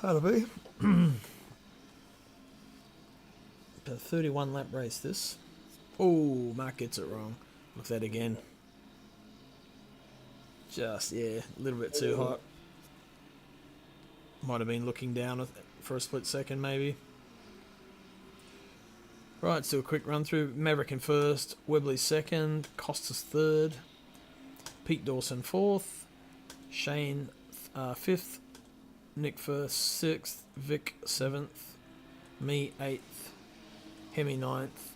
How'd it be? A 31 lap race this. Oh, Mark gets it wrong. Look at that again. Just, yeah, a little bit too hot. Might have been looking down for a split second, maybe. Right, let's do a quick run through. Maverick in first, Webley second, Costas third, Pete Dawson fourth, Shane fifth, Nick first, sixth, Vic seventh, me eighth, Hemi ninth,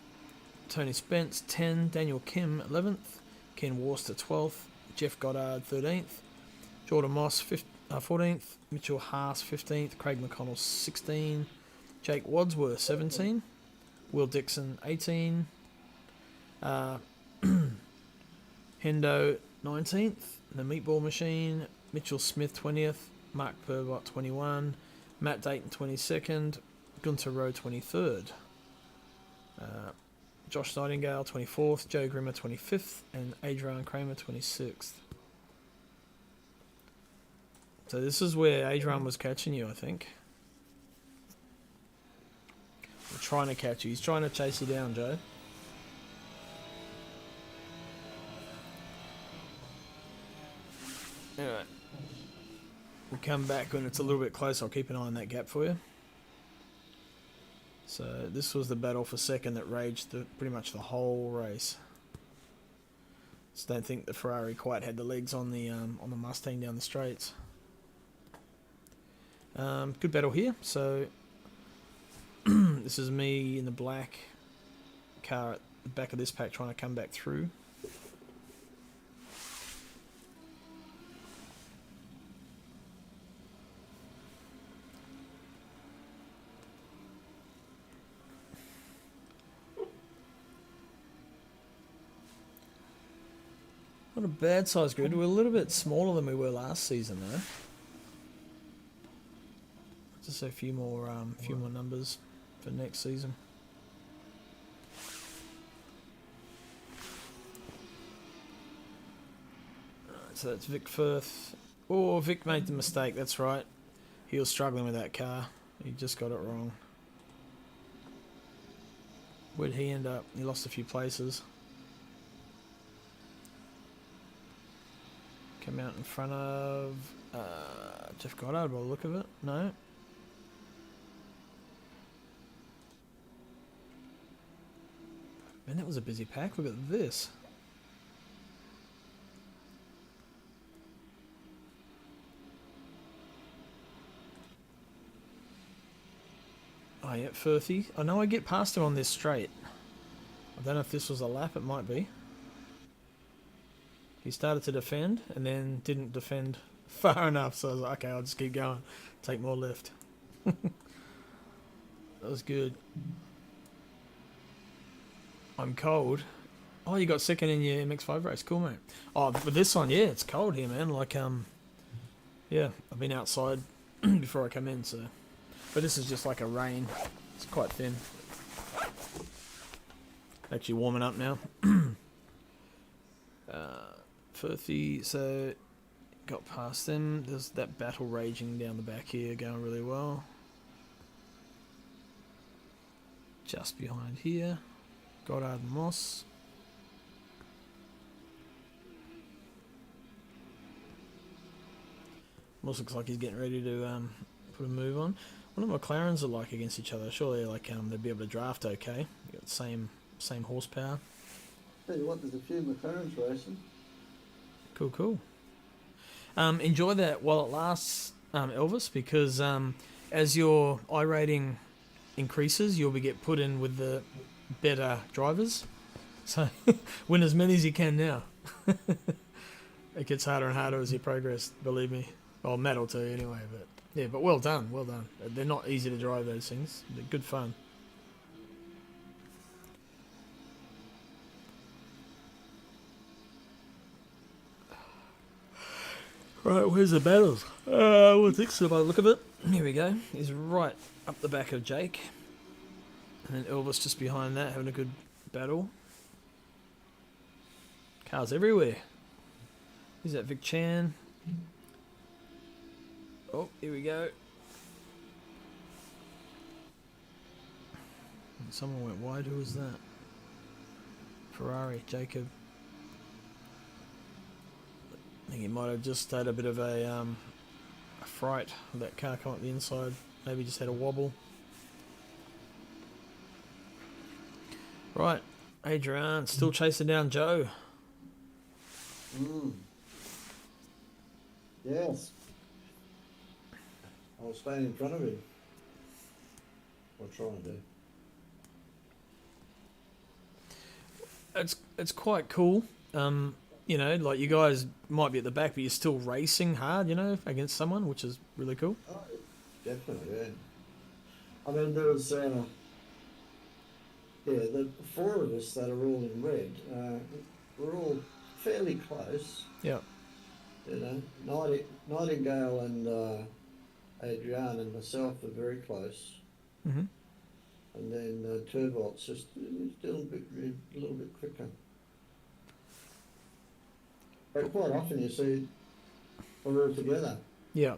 Tony Spence 10, Daniel Kim 11th, Ken Worcester 12th, Jeff Goddard 13th, Jordan Moss 14th, Mitchell Haas 15th, Craig McConnell 16, Jake Wadsworth 17, Will Dixon 18, Hendo 19th, The Meatball Machine, Mitchell Smith 20th, Mark Purbot 21, Matt Dayton 22nd, Gunter Rowe 23rd, Josh Nightingale 24th, Joe Grimmer 25th, and Adrian Kramer 26th. So this is where Adrian was catching you, I think. Or trying to catch you. He's trying to chase you down, Joe. come back when it's a little bit closer, I'll keep an eye on that gap for you. So this was the battle for second that raged pretty much the whole race. Just don't think the Ferrari quite had the legs on the Mustang down the straights. Good battle here. So this is me in the black car at the back of this pack trying to come back through. Not a bad size grid. We're a little bit smaller than we were last season though. Just a few more numbers for next season. Alright, so that's Vic Firth. Oh, Vic made the mistake, that's right. He was struggling with that car. He just got it wrong. Where'd he end up? He lost a few places. Come out in front of Jeff Goddard by the look of it. No. Man, that was a busy pack. Look at this. Oh yeah, Firthy. I know I get past him on this straight. I don't know if this was a lap. It might be. He started to defend and then didn't defend far enough, so I was like, okay, I'll just keep going, take more left. That was good. I'm cold. Oh, you got second in your MX-5 race, cool mate. Oh, but this one, yeah, it's cold here, man. Like, yeah, I've been outside before I come in, so. But this is just like a rain. It's quite thin. Actually warming up now. 50, so got past them. There's that battle raging down the back here, going really well. Just behind here, Goddard and Moss. Moss looks like he's getting ready to put a move on. What do McLarens are like against each other? Surely like they'd be able to draft okay. You got the same horsepower. Tell you what, there's a few McLarens racing. Cool, cool. Enjoy that while it lasts, Elvis, because as your I rating increases, you'll get put in with the better drivers. So win as many as you can now. It gets harder and harder as you progress, believe me. Well, Matt will tell you anyway, but yeah, but well done, well done. They're not easy to drive, those things. They're good fun. Right, where's the battles? What's next by the look of it? Here we go. He's right up the back of Jake. And then Elvis just behind that, having a good battle. Cars everywhere. Is that Vic Chan? Oh, here we go. Someone went wide. Who was that? Ferrari, Jacob. I think he might have just had a bit of a fright with that car coming up the inside. Maybe just had a wobble. Right, Adrian still chasing down Joe. Yes. I'll stand in front of him. I'll try and do. It's quite cool. You know, like you guys might be at the back, but you're still racing hard, you know, against someone, which is really cool. Oh, definitely, yeah. I mean, there was, the four of us that are all in red, we're all fairly close. Yeah. You know, Nightingale and Adrian and myself are very close. Mm-hmm. And then Turbolt's just still a little bit quicker. But quite often you see we're all together. Yeah,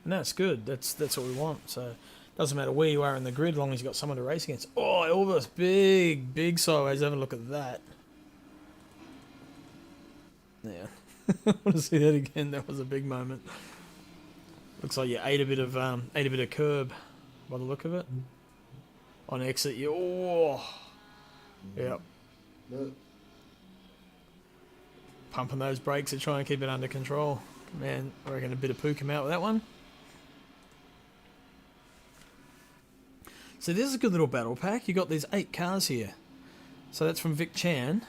and that's good. That's what we want. So it doesn't matter where you are in the grid, as long as you've got someone to race against. Oh, Elvis, big sideways. Have a look at that. Yeah, I want to see that again. That was a big moment. Looks like you ate a bit of curb by the look of it. On exit, you yep, But pumping those brakes to try and keep it under control. Man, I reckon a bit of poo came out with that one. So this is a good little battle pack. You got these 8 cars here. So that's from Vic Chan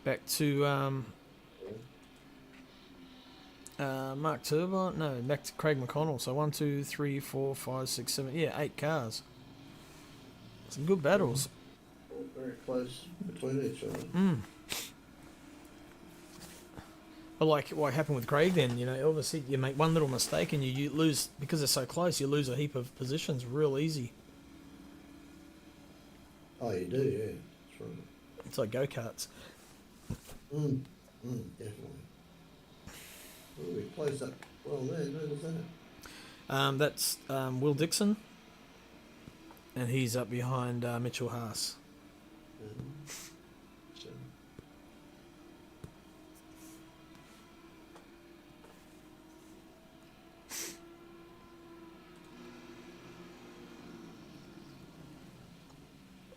back to Mark Turbo. No, back to Craig McConnell. So 1, 2, 3, 4, 5, 6, 7. Yeah, 8 cars. Some good battles. very close between each other. But like what happened with Craig then, you know, obviously you make one little mistake and you lose, because they're so close, you lose a heap of positions real easy. Oh, you do, yeah. That's right. It's like go-karts. Definitely. Oh, he plays up well there. Who was that? That's Will Dixon, and he's up behind Mitchell Haas. So,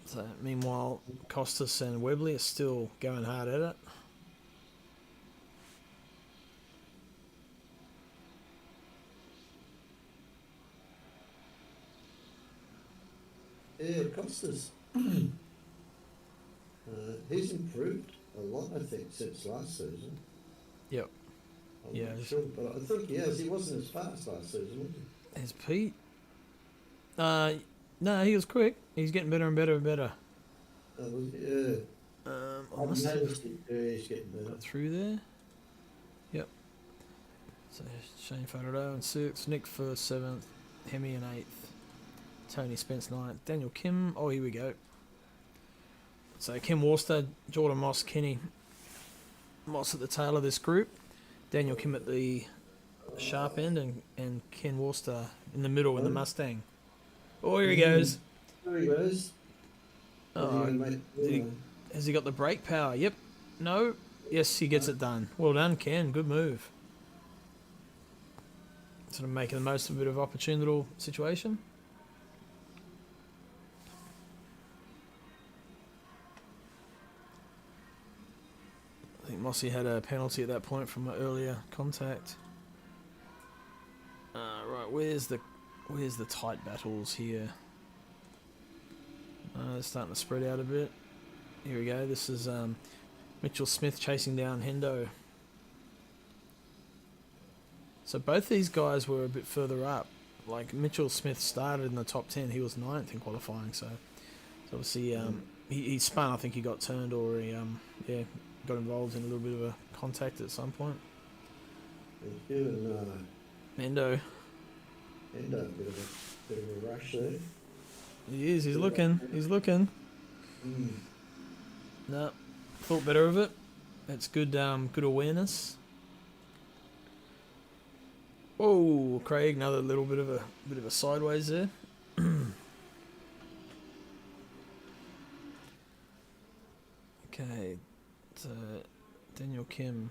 So meanwhile, Costas and Webley are still going hard at it. yeah, Costas. He's improved a lot, I think, since last season. Yep. I'm Yeah, not sure, but I think he has. He wasn't as fast last season, was he? There's Pete. No, he was quick. He's getting better and better and better. Yeah. I must have noticed it. Yeah, he's getting better. got through there. Yep. So Shane Faraday in 6th, Nick for 7th, Hemi in 8th, Tony Spence 9th, Daniel Kim. Oh, here we go. So Kim Worcester, Jordan Moss, Kenny Moss at the tail of this group, Daniel Kim at the sharp end, and Ken Worcester in the middle in the Mustang. Oh, here he goes. There he goes. Oh, has he got the brake power? Yep. No. Yes, he gets it done. Well done, Ken. Good move. Sort of making the most of a bit of opportune little situation. I think Mossy had a penalty at that point from an earlier contact. Right, where's the tight battles here? They're starting to spread out a bit. Here we go. This is Mitchell Smith chasing down Hendo. So both these guys were a bit further up. Like Mitchell Smith started in the top 10. He was 9th in qualifying. So obviously he spun. I think he got turned, or he got involved in a little bit of a contact at some point. Thank you. Mendo. And a bit of a rush there. He is. He's looking. He's looking. No, thought better of it. That's good. Good awareness. Oh, Craig, another little bit of a sideways there. Okay, so Daniel Kim.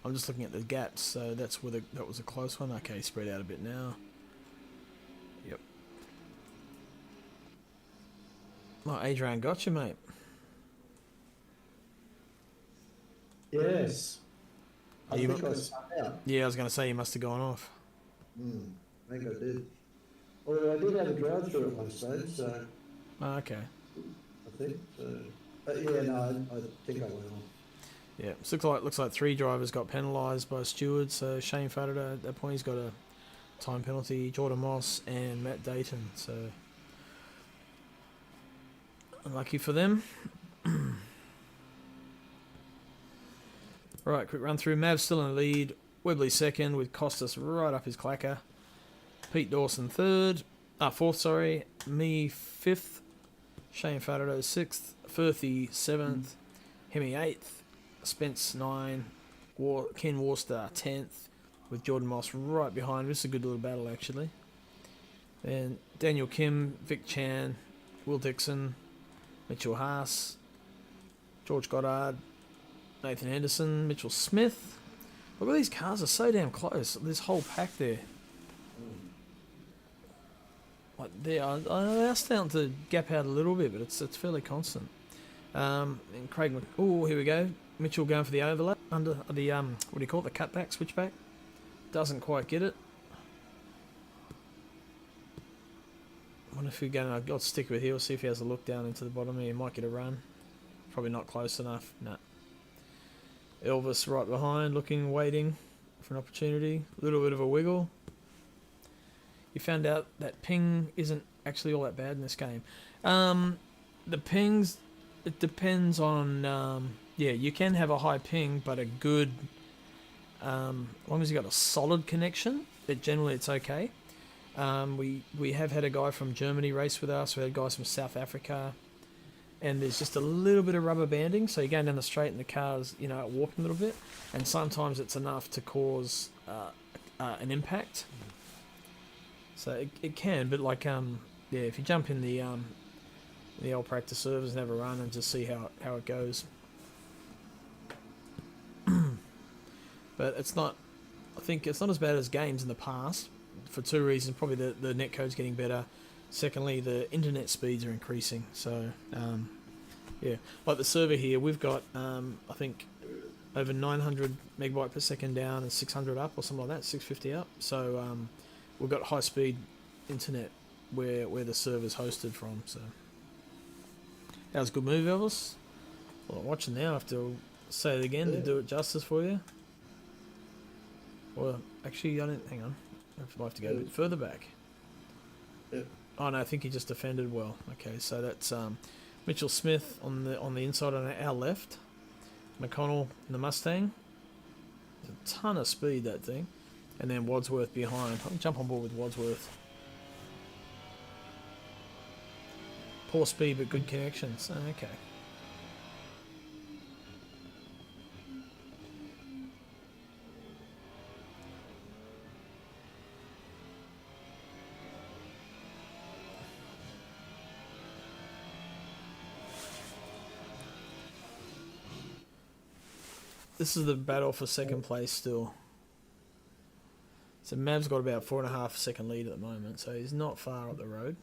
I'm just looking at the gaps, so that's where that was a close one. Okay, spread out a bit now. Yep. Oh, Adrian got you, mate. Yes. I You think mu- I stuck out. Yeah, I was going to say you must have gone off. I think I did. Although I did have a drive through at one stage, so Oh, okay. I think. But yeah, no, I think I went on. Yeah, so looks like 3 drivers got penalised by stewards. So Shane Faraday at that point, he's got a time penalty. Jordan Moss and Matt Dayton. So unlucky for them. Right, quick run through. Mav still in the lead. Webley second with Costas right up his clacker. Pete Dawson fourth. Sorry, me 5th. Shane Faraday 6th. Firthy 7th. Hemi 8th. Spence 9. Ken Worcester 10th. With Jordan Moss right behind. This is a good little battle actually. And Daniel Kim, Vic Chan, Will Dixon, Mitchell Haas, George Goddard, Nathan Henderson, Mitchell Smith. Look at these cars are so damn close. This whole pack there. they are starting to gap out a little bit, but it's fairly constant. And Craig, oh, here we go. Mitchell going for the overlap under the what do you call it? The cutback, switchback. Doesn't quite get it. I wonder if we're going to... I'll stick with here. See if he has a look down into the bottom here. He might get a run. Probably not close enough. No. Elvis right behind, looking, waiting for an opportunity. A little bit of a wiggle. You found out that ping isn't actually all that bad in this game. The pings, it depends on... yeah, you can have a high ping, but a good... as long as you got a solid connection, generally it's okay. We have had a guy from Germany race with us. We had guys from South Africa, and there's just a little bit of rubber banding. So you're going down the straight, and the car's warping a little bit, and sometimes it's enough to cause an impact. So it can, but like yeah, if you jump in the old practice servers and have a run and just see how it goes. But it's not. I think it's not as bad as games in the past. For two reasons. Probably the netcode's getting better. Secondly, the internet speeds are increasing. So, yeah. Like the server here, we've got, I think, over 900 megabyte per second down and 600 up or something like that, 650 up. So, we've got high-speed internet where the server's hosted from. So, that was a good move, Elvis. Well, I'm watching now. I have to say it again to do it justice for you. Well, actually, I didn't. Hang on. I'd like to go a bit further back. Yep. Oh no, I think he just defended well. Okay, so that's Mitchell Smith on the inside on our left. McConnell in the Mustang. There's a ton of speed, that thing. And then Wadsworth behind. I'll jump on board with Wadsworth. Poor speed but good connections. Okay. This is the battle for second place still. So Mav's got about 4.5 second lead at the moment, so he's not far up the road.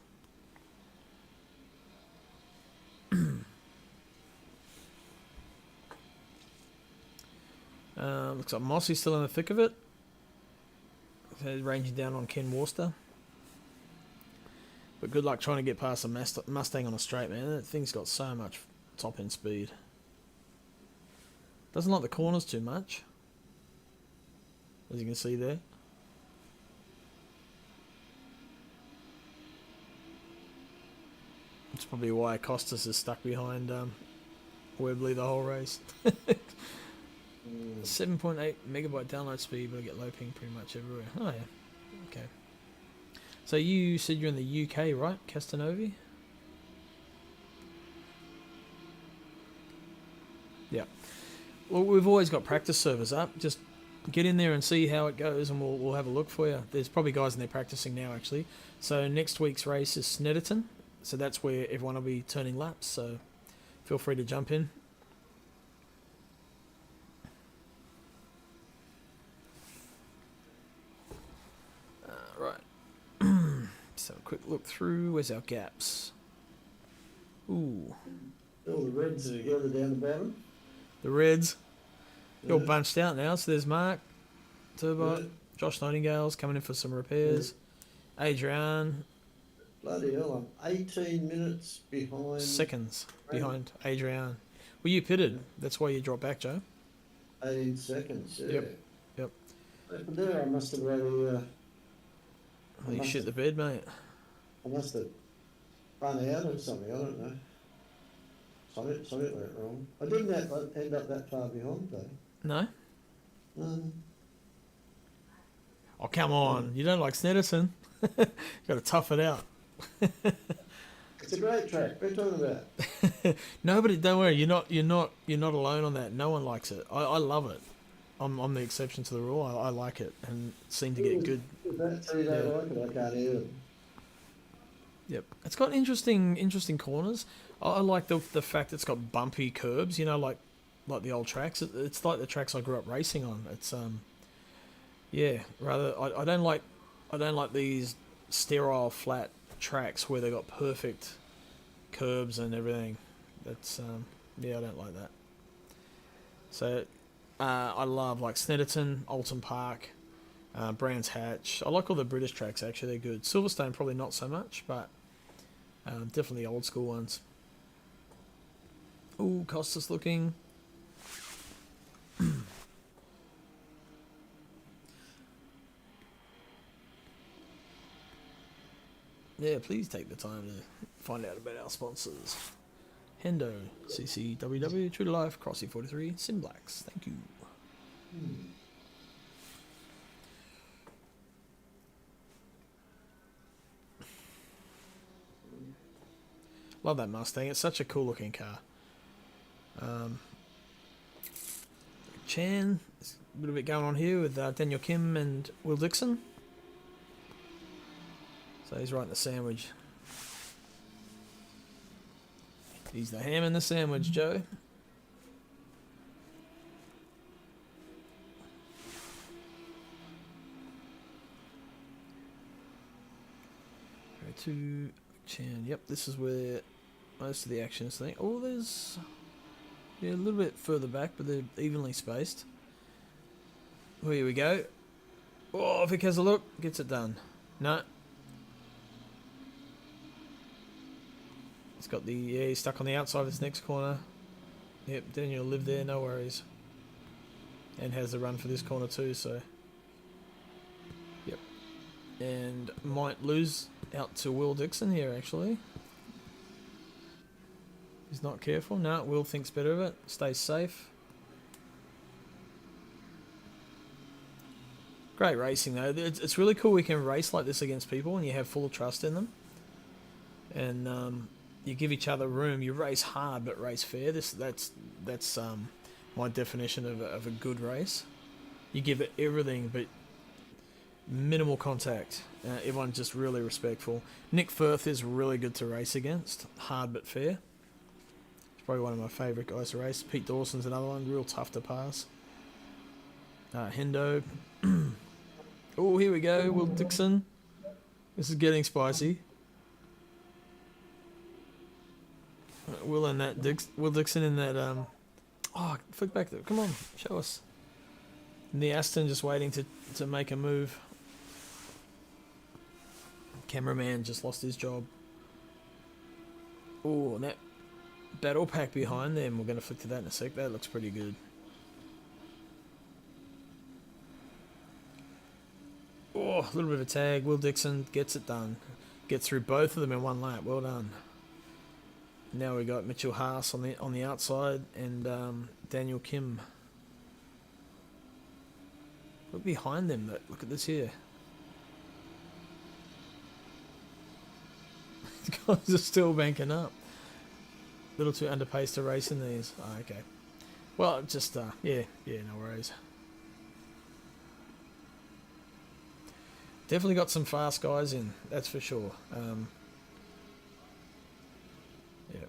Looks like Mossy's still in the thick of it. He's ranging down on Ken Worcester. But good luck trying to get past a Mustang on a straight, man. That thing's got so much top end speed. Doesn't like the corners too much, as you can see there. That's probably why Costas is stuck behind Webley the whole race. 7.8 megabyte download speed, but I get low ping pretty much everywhere. Oh yeah, okay. So you said you're in the UK, right, Castanovi? Yeah. Well, we've always got practice servers up. Just get in there and see how it goes, and we'll have a look for you. There's probably guys in there practicing now, actually. So next week's race is Snetterton. So that's where everyone will be turning laps. So feel free to jump in. Right. Just have a quick look through. Where's our gaps? Ooh. All the reds are gathered down the bottom. The Reds, they're all bunched out now. So there's Mark, Turbot, Yeah. Josh Nightingale's coming in for some repairs. Adrian, Bloody hell, I'm 18 minutes behind. seconds behind Adrian. Well, you pitted. That's why you dropped back, Joe. 18 seconds, yeah. Yep. But there I must have really, Well, you shit the bed, mate. I must have run out or something, I don't know. Something went wrong. I didn't end up that far behind though. No? No. Oh, come on. You don't like Snetterton. Got to tough it out. It's a great track. What are you talking about? No, but don't worry. You're not alone on that. No one likes it. I love it. I'm the exception to the rule. I like it and seem to get good. If that's you don't like it, I can't hear them. Yep, it's got interesting corners. I like the fact it's got bumpy curbs. You know, like the old tracks. It's like the tracks I grew up racing on. It's yeah. Rather, I don't like these sterile flat tracks where they got perfect curbs and everything. That's yeah, I don't like that. So I love like Snetterton, Alton Park, Brands Hatch. I like all the British tracks actually. They're good. Silverstone probably not so much, but definitely the old school ones. Ooh, Costas looking. Yeah, please take the time to find out about our sponsors. Hendo, CCWW, True to Life, Crossy 43, Simblacks. Thank you. Love that Mustang. It's such a cool looking car. Chan, there's a bit of it going on here with Daniel Kim and Will Dixon. So he's right in the sandwich. He's the ham in the sandwich, Joe. Go to Chan. Yep, this is where most of the action is. Oh, there's a little bit further back, but they're evenly spaced. Oh, here we go. Oh, Vic has a look, gets it done. No. He's got he's stuck on the outside of this next corner. Yep, Daniel will live there, no worries. And has the run for this corner too, so. Yep. And might lose out to Will Dixon here, actually. He's not careful. No, Will thinks better of it. Stays safe. Great racing, though. It's really cool we can race like this against people and you have full trust in them. And you give each other room. You race hard but race fair. That's my definition of a good race. You give it everything but minimal contact. Everyone's just really respectful. Nick Firth is really good to race against. Hard but fair. He's probably one of my favourite guys to race. Pete Dawson's another one. Real tough to pass. Hendo. Oh, here we go. Will Dixon. This is getting spicy. Will Dixon in that oh, flick back there. Come on, show us. And the Aston just waiting to make a move. Cameraman just lost his job. Oh, and that battle pack behind them. We're going to flick to that in a sec. That looks pretty good. Oh, a little bit of a tag. Will Dixon gets it done. Gets through both of them in one lap. Well done. Now we got Mitchell Haas on the outside and Daniel Kim. Look behind them. Look at this here. The guys are still banking up. A little too underpaced to race in these. Oh, okay. Well, just yeah, no worries. Definitely got some fast guys in. That's for sure. Yeah.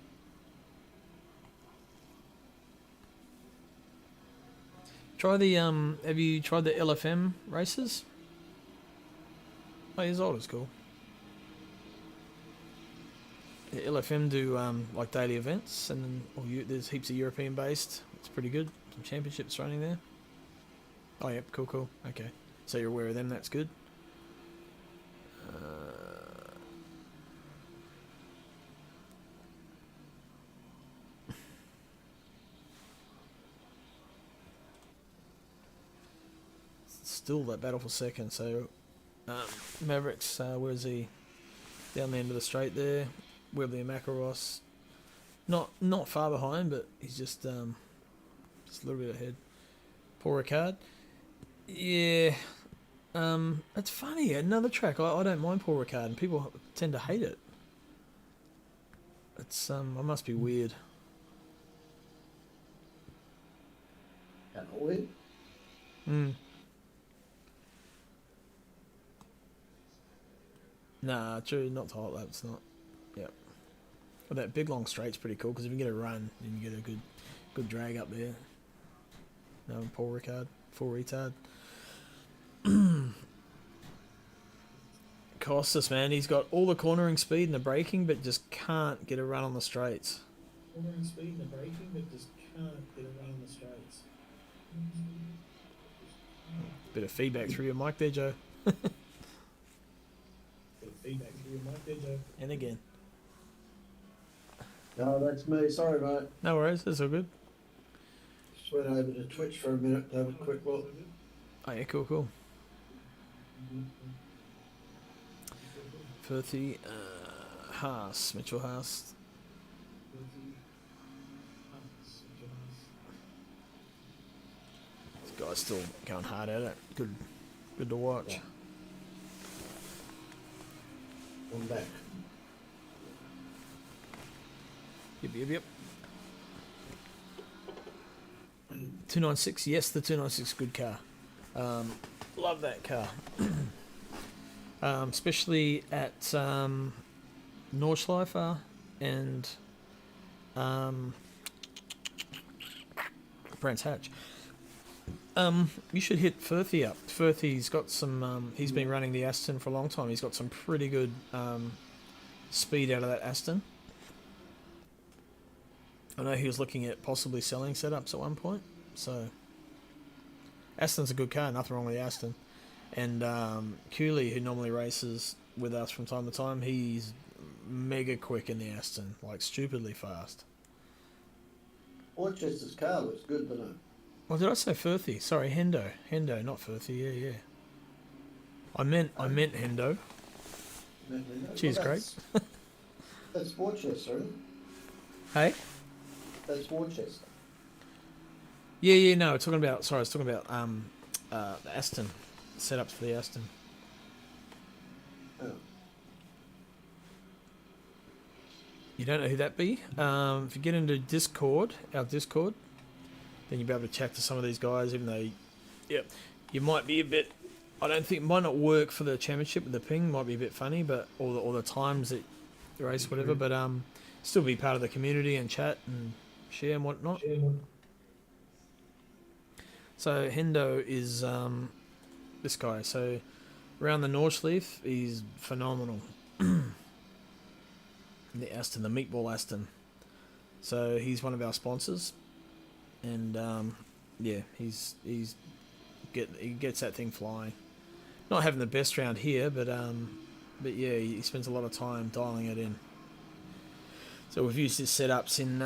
Try the have you tried the LFM races? Oh, his old is cool. Yeah, LFM do like daily events, and then there's heaps of European based. It's pretty good. Some championships running there. Oh, yep, cool. Okay, so you're aware of them. That's good. Still that battle for second. So Mavericks, where's he? Down the end of the straight there. Webley and Makaros. Not far behind, but he's just a little bit ahead. Paul Ricard. Yeah. It's funny. Another track. I don't mind Paul Ricard, and people tend to hate it. It's I must be weird. Kind of weird. Nah, true. Not to hot lap. It's not. Yep. Well, that big long straight's pretty cool because if you get a run, then you get a good drag up there. No, Paul Ricard, full retard. costs us, man. He's got all the cornering speed and the braking, but just can't get a run on the straights. Cornering speed and the braking, but just can't get a run on the straights. Bit of feedback through your mic there, Joe. And again. No, that's me. Sorry, mate. No worries, that's all good. Just went over to Twitch for a minute to have a quick look. Oh yeah, cool. Firthy, Haas, Mitchell Haas. This guy's still going hard at it. Good to watch. Yeah. I'm back. Yep. 296, yes, the 296 good car. Love that car. Especially at Nordschleifer and Brands Hatch. You should hit Firthy up. Firthy's got some. He's been running the Aston for a long time. He's got some pretty good speed out of that Aston. I know he was looking at possibly selling setups at one point. So Aston's a good car. Nothing wrong with the Aston. And Cooley, who normally races with us from time to time, he's mega quick in the Aston, like stupidly fast. Orchester's car looks good, doesn't it? Well, did I say Firthy? Sorry, Hendo, not Firthy. Yeah. I meant Hendo. Cheers, well, Craig. That's Worcester, isn't it? Hey. That's Worcester. Yeah. No, I was talking about the Aston setups for the Aston. Oh. You don't know who that be? If you get into our Discord, then you'll be able to chat to some of these guys, even though, you might be a bit. I don't think it might not work for the championship with the ping. Might be a bit funny, but all the times that you race, whatever. But still be part of the community and chat and share and whatnot. So Hendo is this guy. So around the Nordschleife, he's phenomenal. The Aston, the Meatball Aston. So he's one of our sponsors, and he gets that thing flying. Not having the best round here, but yeah, he spends a lot of time dialing it in. So we've used his setups in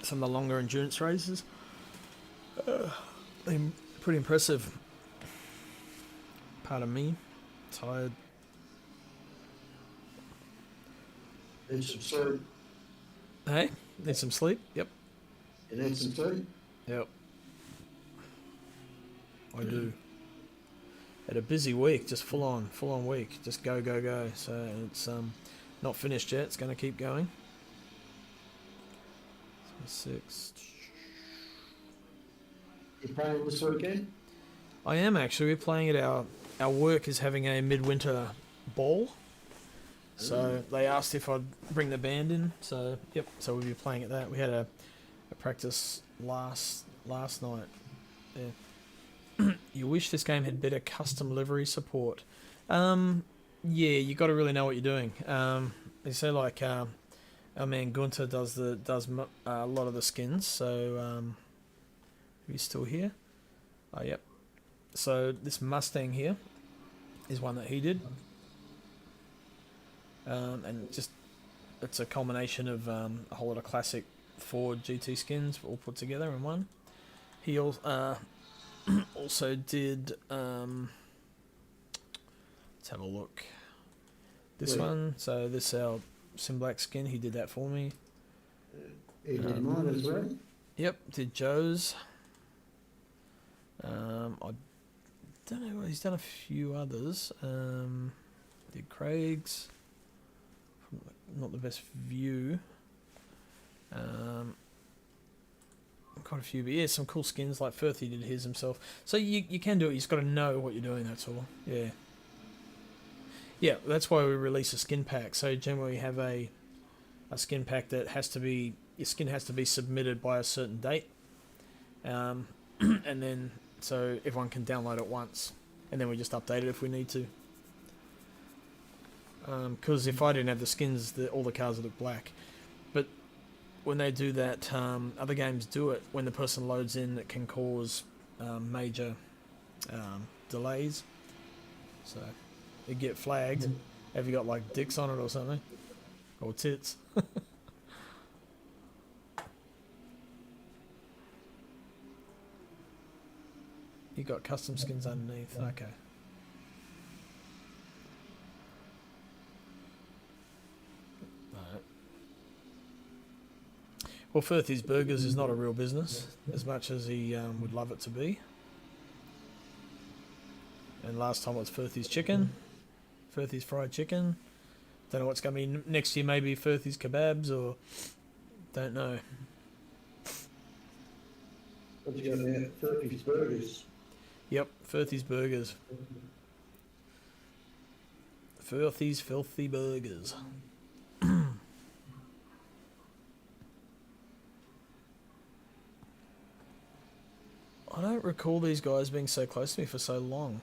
some of the longer endurance races. Pretty impressive. Pardon me, tired. Need some sleep. Hey, need some sleep? Yep. You need some sleep? Yep. I do. Had a busy week, just full on week, just go. So it's not finished yet. It's going to keep going. 6. You playing this weekend? I am actually. We're playing at our work is having a midwinter ball. So they asked if I'd bring the band in. So yep. So we'll be playing at that. We had a practice last night. Yeah. You wish this game had better custom livery support. Yeah, you got to really know what you're doing. They say like our man Gunter does a lot of the skins. So he's still here. Oh yep. So this Mustang here is one that he did. And just it's a culmination of a whole lot of classic Ford GT skins all put together in one. He also did let's have a look. This one, so this our Sim Black skin, he did that for me. He did mine as well. Yep, did Joe's. I don't know, he's done a few others. Did Craig's. Not the best view. Quite a few, but yeah, some cool skins like Firthy did his himself. So you can do it. You just got to know what you're doing. That's all. Yeah. That's why we release a skin pack. So generally, we have a skin pack that your skin has to be submitted by a certain date, and then so everyone can download it once, and then we just update it if we need to. Because if I didn't have the skins, all the cars would look black. But when they do that, other games do it. When the person loads in, it can cause major delays. So you get flagged. Have you got like dicks on it or something? Or tits? You got custom skins underneath. Okay. Alright. Well, Firthy's Burgers is not a real business as much as he would love it to be. And last time it was Firthy's Chicken, Firthy's Fried Chicken. Don't know what's going to be next year. Maybe Firthy's Kebabs or don't know. What you got there? Turkey's Burgers. Yep, Firthy's Burgers. Firthy's Filthy Burgers. I don't recall these guys being so close to me for so long.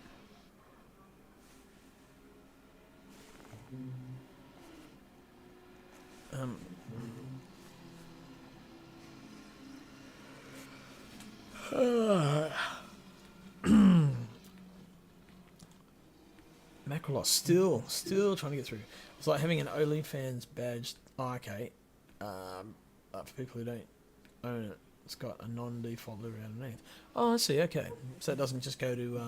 Macrolos still trying to get through. It's like having an OnlyFans badge. Oh, okay. For people who don't own it, it's got a non-default livery underneath. Oh, I see. Okay, so it doesn't just go to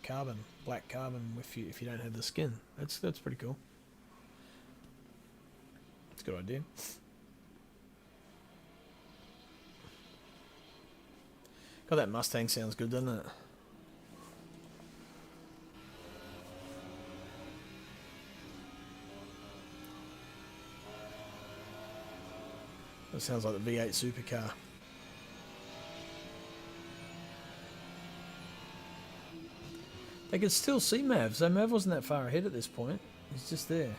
carbon, black carbon, if you don't have the skin. That's pretty cool. It's a good idea. God, that Mustang sounds good, doesn't it? That sounds like the V8 supercar. They could still see Mav, so Mav wasn't that far ahead at this point. He's just there.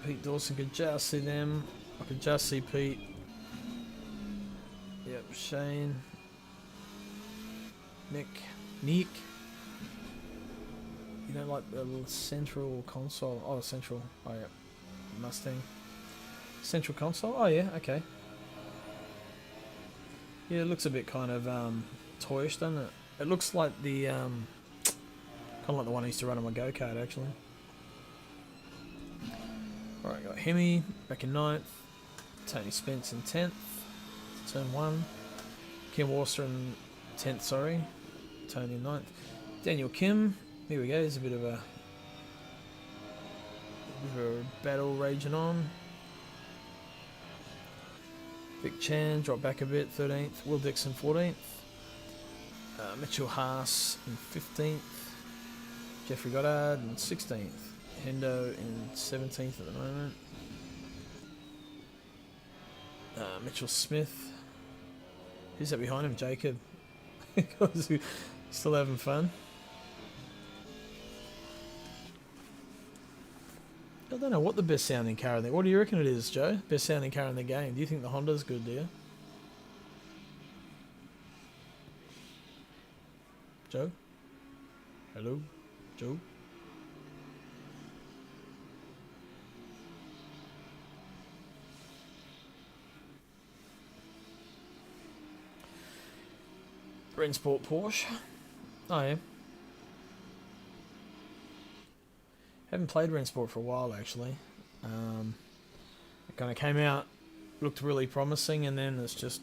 Pete Dawson could just see them. I could just see Pete. Yep, Shane. Nick. You know, like the little central console. Oh, central. Oh, yeah. Mustang. Central console? Oh, yeah, okay. Yeah, it looks a bit kind of toyish, doesn't it? It looks like the kind of like the one I used to run on my go-kart, actually. Alright, got Hemi back in 9th. Tony Spence in 10th. Turn 1. Kim Worcester in 10th, sorry. Tony in 9th. Daniel Kim. Here we go. There's a bit of a battle raging on. Vic Chan dropped back a bit, 13th. Will Dixon 14th. Mitchell Haas in 15th. Jeffrey Goddard in 16th. Hendo in 17th at the moment. Mitchell Smith. Who's that behind him? Jacob. Still having fun. I don't know what the best sounding car in there. What do you reckon it is, Joe? Best sounding car in the game. Do you think the Honda's good, do you? Joe? Hello? Joe? Rensport Porsche. Oh, yeah. Haven't played Rensport for a while, actually. It kind of came out, looked really promising, and then it's just...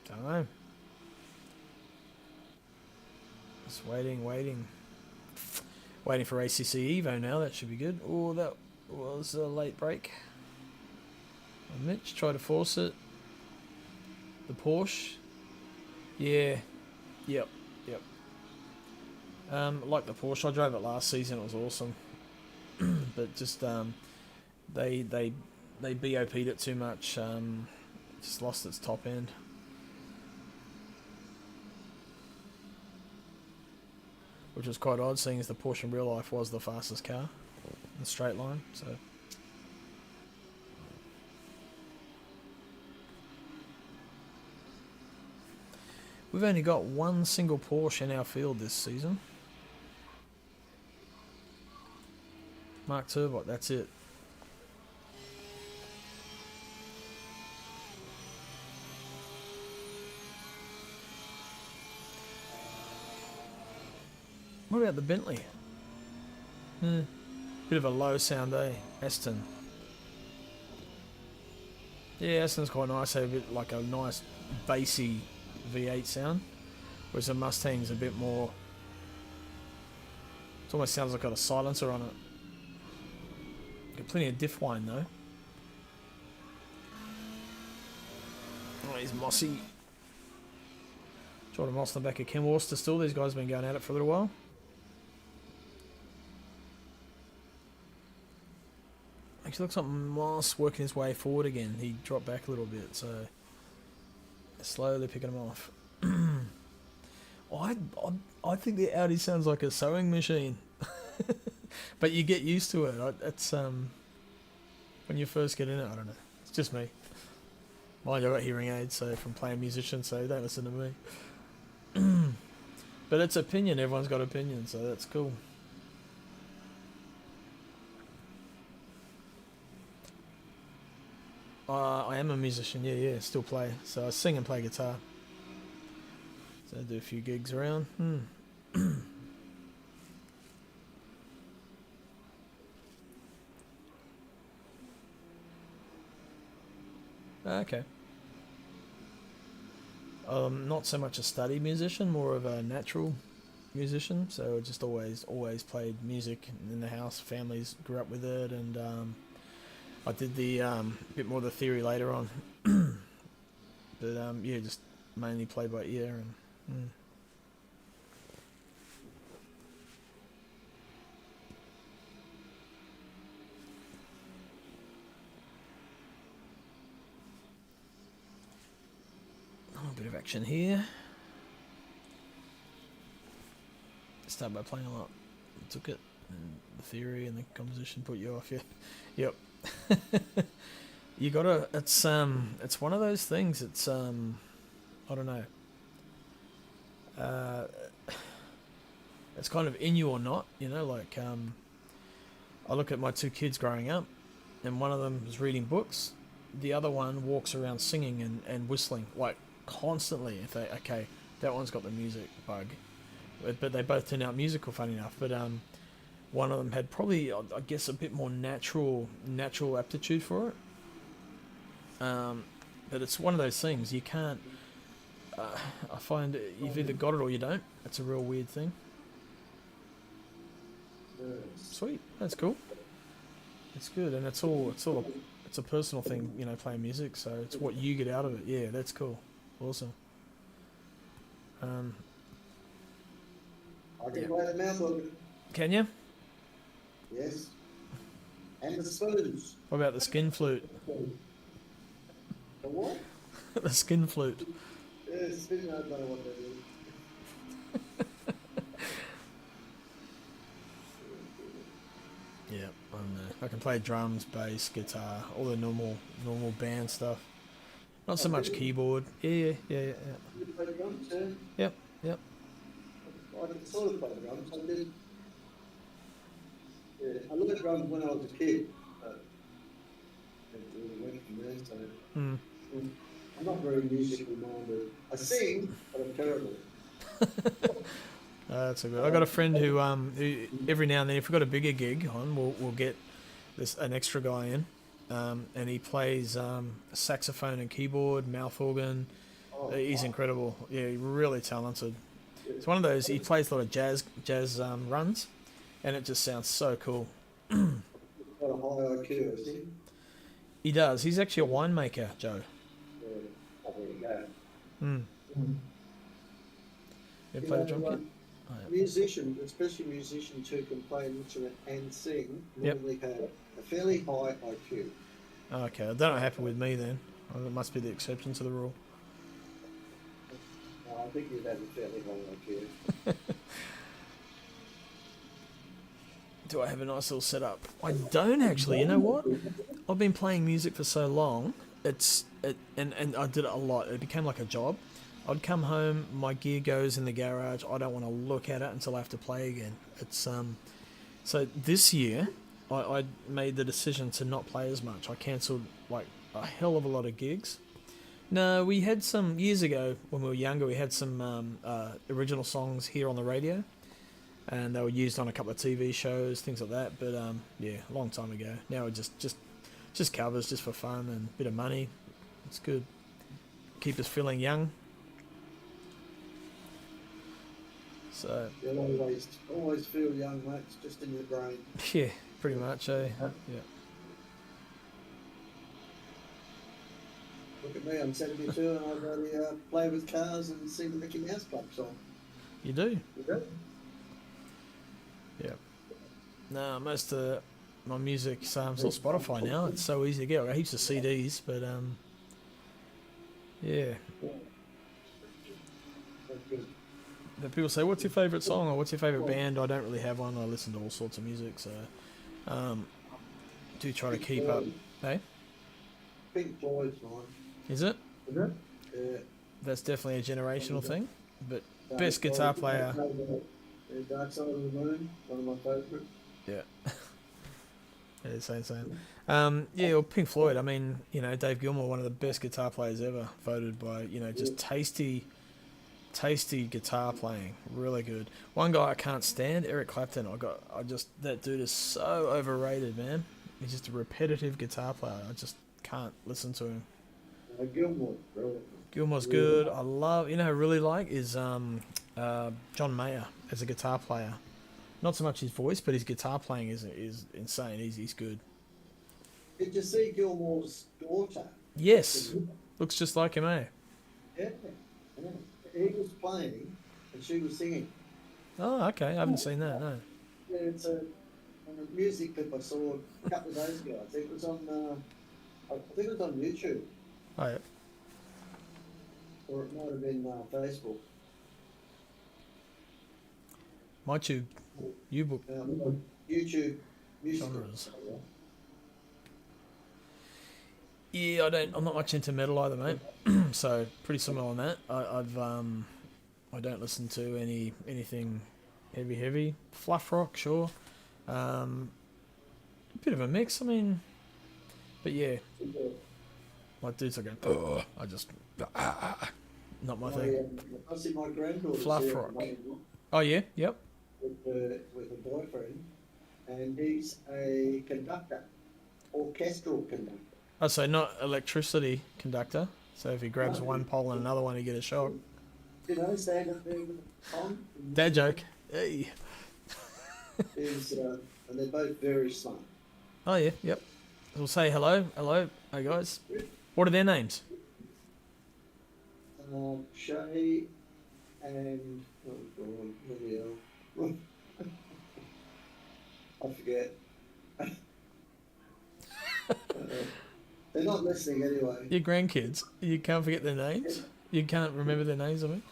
don't know. Just waiting. Waiting for ACC Evo now, that should be good. Oh, that was a late break. Mitch tried to force it. The Porsche. Yeah. Yep. Like the Porsche, I drove it last season. It was awesome, but just they BOP'd it too much. Just lost its top end. Which was quite odd, seeing as the Porsche in real life was the fastest car in the straight line. So. We've only got one single Porsche in our field this season. Mark Turbot, that's it. What about the Bentley? Bit of a low sound, eh? Aston. Yeah, Aston's quite nice. They have a bit like a nice bassy V8 sound, whereas the Mustang's a bit more. It almost sounds like got a silencer on it. Got plenty of diff whine though. Oh, he's mossy. Jordan Moss in the back of Ken Worcester still. These guys have been going at it for a little while. Actually looks like Moss working his way forward again. He dropped back a little bit, so slowly picking him off. I think the Audi sounds like a sewing machine, but you get used to it. It's when you first get in it. I don't know. It's just me. Mind you, I got hearing aids, so from playing musician, so don't listen to me. But it's opinion. Everyone's got opinions, so that's cool. I am a musician, yeah, still play. So I sing and play guitar. So I do a few gigs around. Okay. Not so much a study musician, more of a natural musician. So I just always played music in the house. Families grew up with it, and I did the bit more of the theory later on. But yeah, just mainly play by ear and. A bit of action here. Start by playing a lot. Took it, and the theory and the composition put you off. Yeah, yep. You gotta. It's one of those things. It's I don't know. It's kind of in you or not. You know, like I look at my two kids growing up, and one of them is reading books. The other one walks around singing and whistling like constantly. If they that one's got the music bug, but they both turn out musical, funny enough. But one of them had probably, I guess, a bit more natural aptitude for it. But it's one of those things you can't. I find you've either got it or you don't. It's a real weird thing. Sweet, that's cool. It's good, and it's a personal thing, you know, playing music. So it's what you get out of it. Yeah, that's cool. Awesome. I can play the mouth organ. Can you? Yes. And the spoons. What about the skin flute? The what? The skin flute. Yeah, spin, I don't know what that is. Yeah, I can play drums, bass, guitar, all the normal band stuff. Not so much keyboard. Yeah. You play drums, yeah? Yep. I can sort of play drums. I did. Yeah, I learned drums when I was a kid. It really went from there, so. I'm not very musically minded. I sing, but I'm terrible. That's a good. I got a friend who every now and then, if we've got a bigger gig on, we'll get an extra guy in, and he plays saxophone and keyboard, mouth organ. He's incredible. Yeah, really talented. It's one of those. He plays a lot of jazz runs, and it just sounds so cool. Got a high IQ, is he? He does. He's actually a winemaker, Joe. Yeah, there you go. You ever play the drum kit? Oh, yeah. Musicians, especially musicians who can play an instrument and sing, normally have a fairly high IQ. Okay, they're not happy with me then. It must be the exception to the rule. I think you'd have a fairly high IQ. Do I have a nice little setup? I don't actually. You know what? I've been playing music for so long. And I did it a lot. It became like a job. I'd come home, my gear goes in the garage. I don't want to look at it until I have to play again. It's So this year, I made the decision to not play as much. I cancelled like a hell of a lot of gigs. No, we had some years ago when we were younger. We had some original songs here on the radio, and they were used on a couple of TV shows, things like that. But yeah, a long time ago. Now it's just covers, just for fun and a bit of money. It's good. Keep us feeling young. So You'll always feel young, mate. It's just in your brain. yeah, pretty much. Yeah. Look at me, I'm 72 and I already play with cars and sing the Mickey Mouse Club song. You do? You do? Yeah. No, most of my music's on Spotify now. It's so easy to get. I got heaps of CDs, but yeah. That's good. But people say, "What's your favourite song?" or "What's your favourite band?" I don't really have one. I listen to all sorts of music, so do try to keep up. Hey, Pink Floyd's mine. is it? Is it? Yeah. That's definitely a generational thing. But best guitar player. Dark Side of the Moon, one of my favourites. Yeah. Yeah, same. Yeah, well, Pink Floyd. I mean, Dave Gilmour, one of the best guitar players ever, voted by just tasty guitar playing, really good. One guy I can't stand, Eric Clapton. That dude is so overrated, man. He's just a repetitive guitar player. I just can't listen to him. Gilmour, brilliant. Gilmour's good. I love, who I really like is John Mayer as a guitar player. Not so much his voice, but his guitar playing is insane. He's good. Did you see Gilmour's daughter? Yes, looks just like him, eh? Yeah. Yeah. He was playing and she was singing. Oh, okay. I haven't seen that. No. Yeah, it's a music clip I saw a couple of days ago. I think it was on YouTube, Oh, yeah. or it might have been Facebook. My tube, U-book YouTube music. genres. Yeah, I'm not much into metal either, mate. So pretty similar on that. I don't listen to anything heavy. Fluff rock, sure. Bit of a mix. I mean, but yeah, my dudes are going. Ugh, not my thing. I see my granddaughter. Fluff rock. Oh yeah, yep. With a boyfriend, and he's a conductor, orchestral conductor. Oh, so not electricity conductor. So if he grabs one pole and another one, he get a shock. Stand up there with a Tom. Dad joke. Hey. And they're both very smart. Oh yeah, yep. We'll say hello, hey guys. What are their names? Shay and bloody hell. I forget. They're not listening anyway. Your grandkids. You can't forget their names. You can't remember their names, I mean.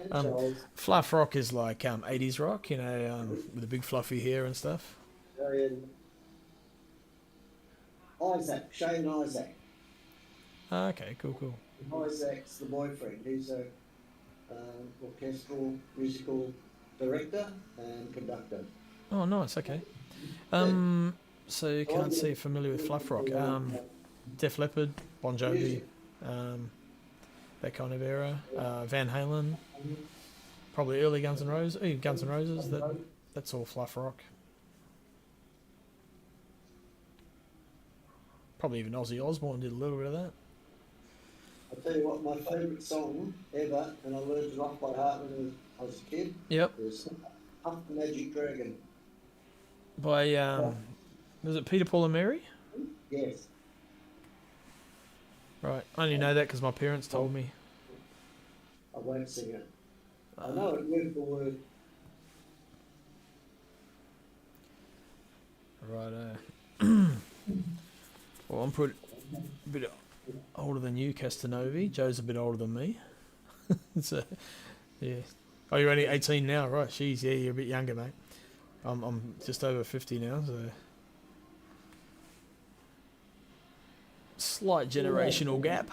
Charles. Fluff rock is like 80s rock, with the big fluffy hair and stuff. Shay and Isaac. Shay and Isaac. Ah, okay, cool. Isaac's the boyfriend. He's a orchestral musical director and conductor. Oh, nice, okay. So you can't see familiar with fluff rock. Def Leppard, Bon Jovi, that kind of era. Van Halen, probably early Guns N' Roses. That's all fluff rock. Probably even Ozzy Osbourne did a little bit of that. I'll tell you what, my favourite song ever, and I learned it off by heart when I was a kid, Yep. was Puff the Magic Dragon. By was it Peter, Paul and Mary? Yes. Right. I only know that because my parents told me. I won't sing it. I know it word for word. Right. Well, I'm a bit older than you, Castanovi. Joe's a bit older than me. So, yeah. Oh, you're only 18 now, right? Jeez, yeah, you're a bit younger, mate. I'm just over 50 now, so slight generational gap.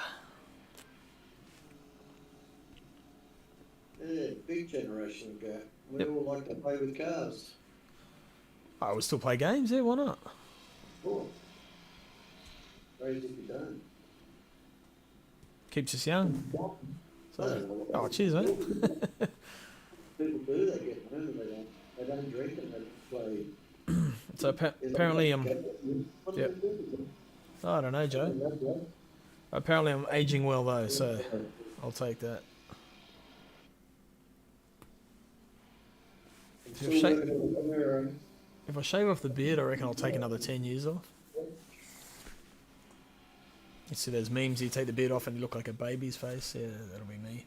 Yeah, big generation ago. We Yep. all like to play with cars. I would still play games. Yeah, why not? Cool. Crazy if you don't. Keeps us young. I So, don't know what oh, cheers, mate. people do. They get home and they don't drink and they play. So apparently I'm. What do Yep. they do? I don't know, Joe. Apparently I'm aging well though, so I'll take that. Still If I working on the mirror. If I shave off the beard, I reckon I'll take another 10 years off. You see those memes, you take the beard off and you look like a baby's face? Yeah, that'll be me.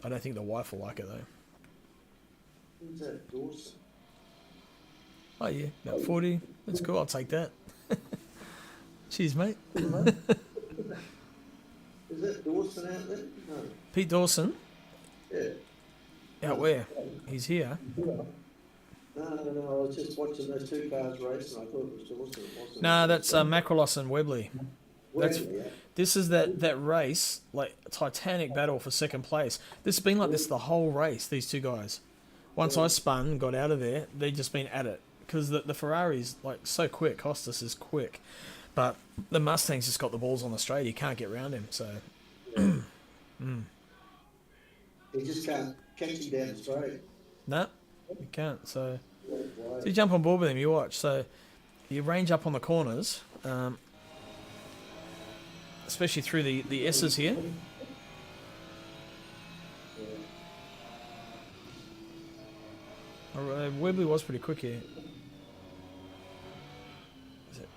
I don't think the wife will like it though. Who's that? Dawson? Oh yeah, about 40. That's cool, I'll take that. Cheers, mate. Is that Dawson out there? No. Pete Dawson, Yeah. out where? He's here. No. I was just watching those two cars race and I thought it was Dawson. It wasn't. Nah, that's Macrolos and Webley. That's Really, yeah. This is that race, like titanic battle for second place. This has been like this the whole race, these two guys. Once I spun and got out of there, they've just been at it. Because the Ferrari's like so quick, Costas is quick. But the Mustang's just got the balls on the straight, you can't get around him, so... He just can't catch him down the straight. Nah, you can't, so... Why? So you jump on board with him, you watch. So you range up on the corners, especially through the S's here. Webley was pretty quick here. Is it?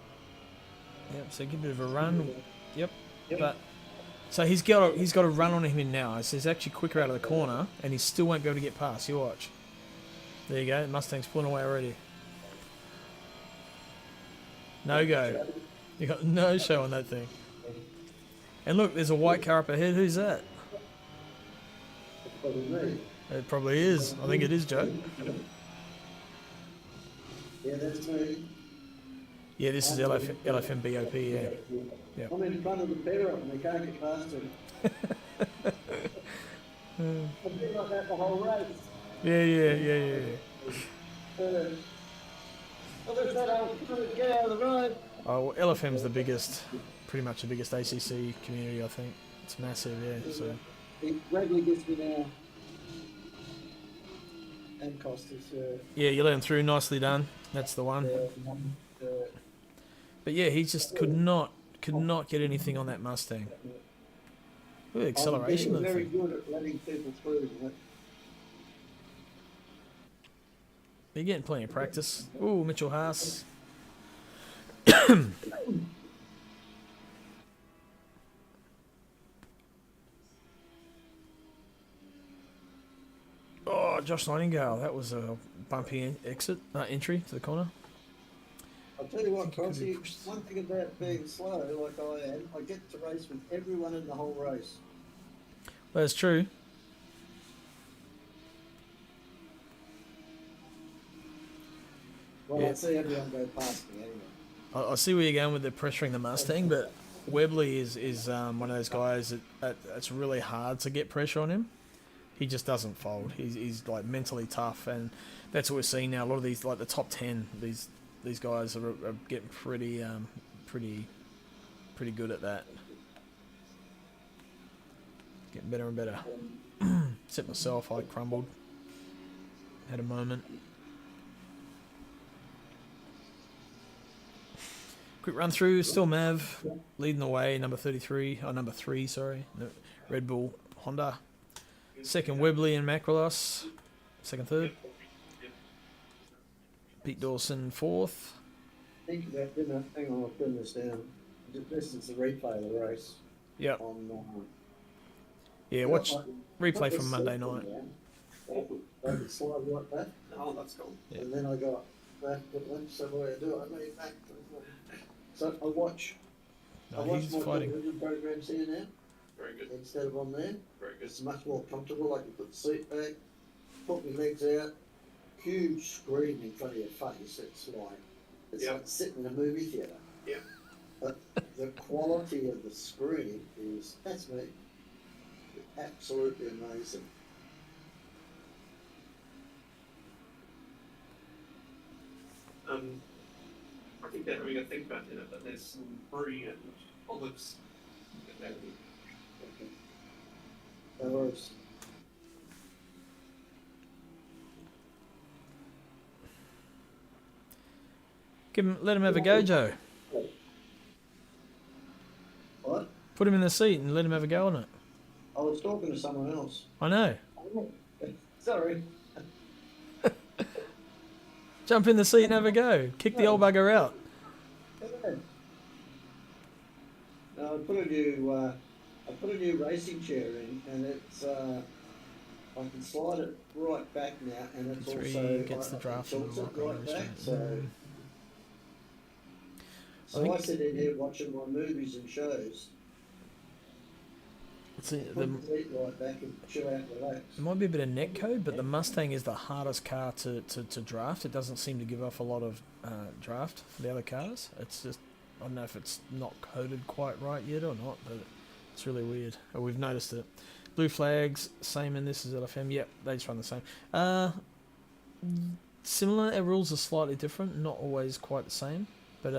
Yep, so give it a bit of a run. Yep. But so he's got a run on him now. So he's actually quicker out of the corner, and he still won't be able to get past. You watch. There you go. Mustang's pulling away already. No go. You got no show on that thing. And look, there's a white car up ahead. Who's that? Probably me. It probably is. I think it is, Joe. Yeah, that's me. Yeah, this is LFMBOP, yeah. Yep. I'm in front of the pair of them. They can't get past him. I've been like that the whole race. Yeah. I wish that I was get out of the road. Oh, well, LFM's the biggest, pretty much the biggest ACC community, I think. It's massive, yeah. So He regularly gets me now. And Costas, yeah, you let him through, nicely done. That's the one. But yeah, he just could not get anything on that Mustang. Look at the acceleration of the very thing. good at letting people through, isn't it? You're getting plenty of practice. Ooh, Mitchell Haas. Oh, Josh Nightingale. That was a bumpy entry to the corner. I'll tell you what, Crosby, one thing about being slow, like I am, I get to race with everyone in the whole race. That's true. Well, Yeah. I see everyone go past me anyway. I see where you're going with the pressuring the Mustang, but Webley is one of those guys that's really hard to get pressure on him. He just doesn't fold. He's like mentally tough, and that's what we're seeing now. A lot of these, like the top 10, these guys are getting pretty good at that. Getting better and better. Except myself, I crumbled. Had a moment. Quick run through. Still Mav leading the way. Number 3, sorry. No, Red Bull Honda. Second Webley and Macrolos. Second, third. Pete Dawson fourth. Think about, didn't I? Hang on, I'll turn this down. This is the replay of the race. Yep. On, Yeah, watch replay from Monday night. I can slide like that. Oh, that's cool. Yeah. And then I got back, but then so way I do it, I made it back. So I watch. No, I watch he's my fighting. television programs here now. Very good. Instead of on there. Very good. It's much more comfortable. I can put the seat back, put my legs out, huge screen in front of your face. It's Yep. like sitting in a movie theatre. Yeah. But the quality of the screen is, that's me, absolutely amazing. I think they're having a think about it, but there's some brie and olives. No worries. Let him have a go, Joe. What? Put him in the seat and let him have a go on it. I was talking to someone else. I know. Sorry. Jump in the seat and have a go. Kick the old bugger out. No, I put a new racing chair in, and it's I can slide it right back now, and it's Three also gets the draft tilts and it the rock right on back. the So I sit in here watching my movies and shows. See, Put the seat right back and chill out and relax. there might be a bit of net code, but the Mustang is the hardest car to draft. It doesn't seem to give off a lot of draft for the other cars. It's just, I don't know if it's not coded quite right yet or not, but it's really weird. Oh, we've noticed it. Blue flags, same in this as LFM. Yep, they just run the same. Similar, our rules are slightly different, not always quite the same, but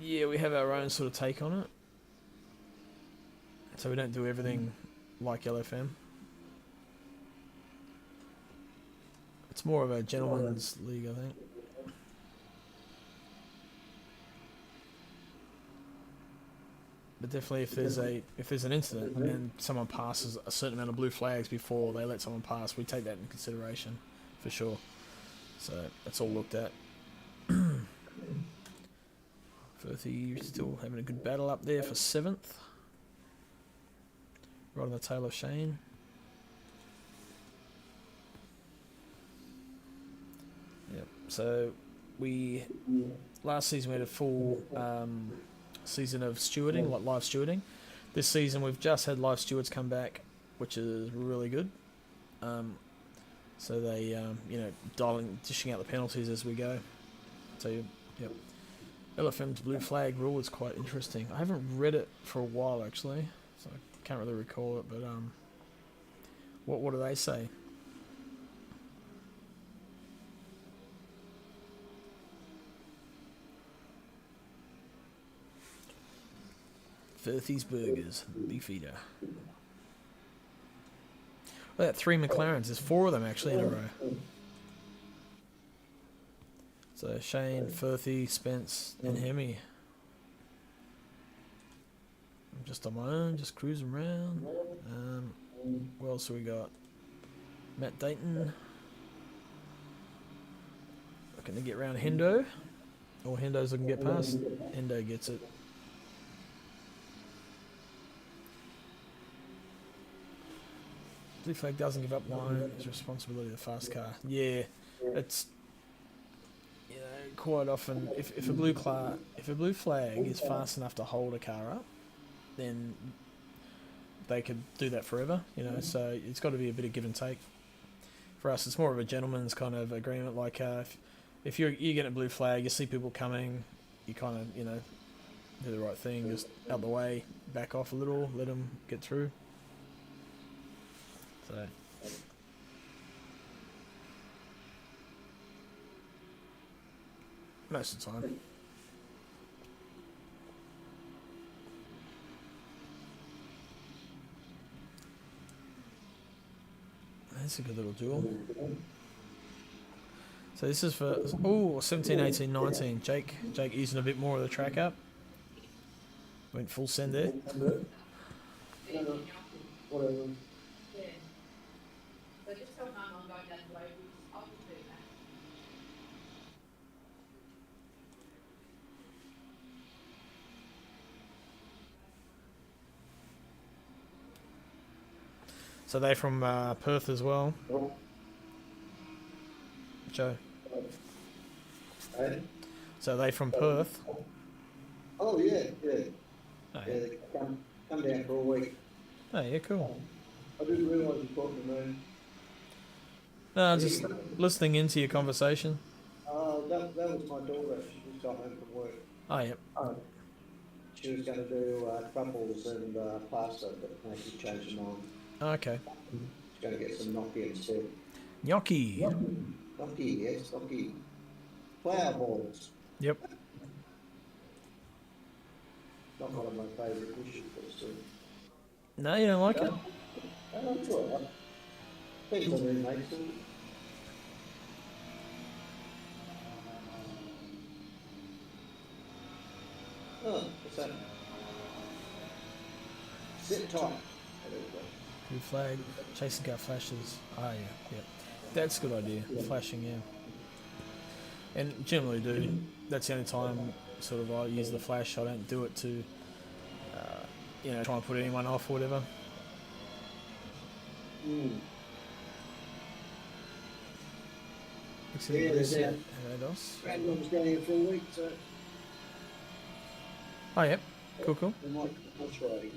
yeah, we have our own sort of take on it. So we don't do everything like LFM. It's more of a gentleman's league, I think. But definitely, if there's an incident and someone passes a certain amount of blue flags before they let someone pass, we take that into consideration, for sure. So that's all looked at. Firthy still having a good battle up there for 7th. Right on the tail of Shane. Yep. So last season we had a full season of stewarding, like live stewarding. This season we've just had live stewards come back, which is really good. So they, dishing out the penalties as we go. So, yep. LFM's blue flag rule is quite interesting. I haven't read it for a while actually, so I can't really recall it. But what do they say? Firthy's Burgers, beef eater. Well, that 3 McLarens. There's 4 of them actually in a row. So Shane, Firthy, Spence, and Hemi. I'm just on my own, just cruising around. What else have we got? Matt Dayton. Looking to get round Hendo. Or Hendo's looking to get past. Hendo gets it. Blue flag doesn't give up line. It's responsibility of the fast car. Yeah, it's quite often if a blue flag is fast enough to hold a car up, then they could do that forever. So it's got to be a bit of give and take. For us, it's more of a gentleman's kind of agreement. Like if you get a blue flag, you see people coming, you kind of do the right thing, just out the way, back off a little, let them get through. So. Most of the time. That's a good little duel. So this is for 17, 18, 19. Jake using a bit more of the track up. Went full send there. Whatever. So they from Perth as well. Joe. Hey? So they from Perth. Oh yeah. Oh, Yeah, they come down for a week. Oh yeah, cool. I didn't realise you talking to me. No, I'm just listening into your conversation. That was my daughter. She just got home from work. Oh yep. She was going to do truffles and pasta, but now she changed her mind. Okay. She's going to get some gnocchi instead. Gnocchi. Gnocchi, yes, gnocchi. Flower balls. Yep. Not one of my favourite dishes, but still. No, you don't like it? It's all right. Depends on who makes it. Oh, what's that? Sit tight. Blue flag, chasing car flashes. Ah, yeah, yeah. That's a good idea. Flashing, yeah. And generally do. That's the only time sort of I use the flash. I don't do it to, try and put anyone off or whatever. Yeah, there's that. Hello, Dos. Granddad was down here for a week, so Oh, yep. Cool, cool. we might watch riding.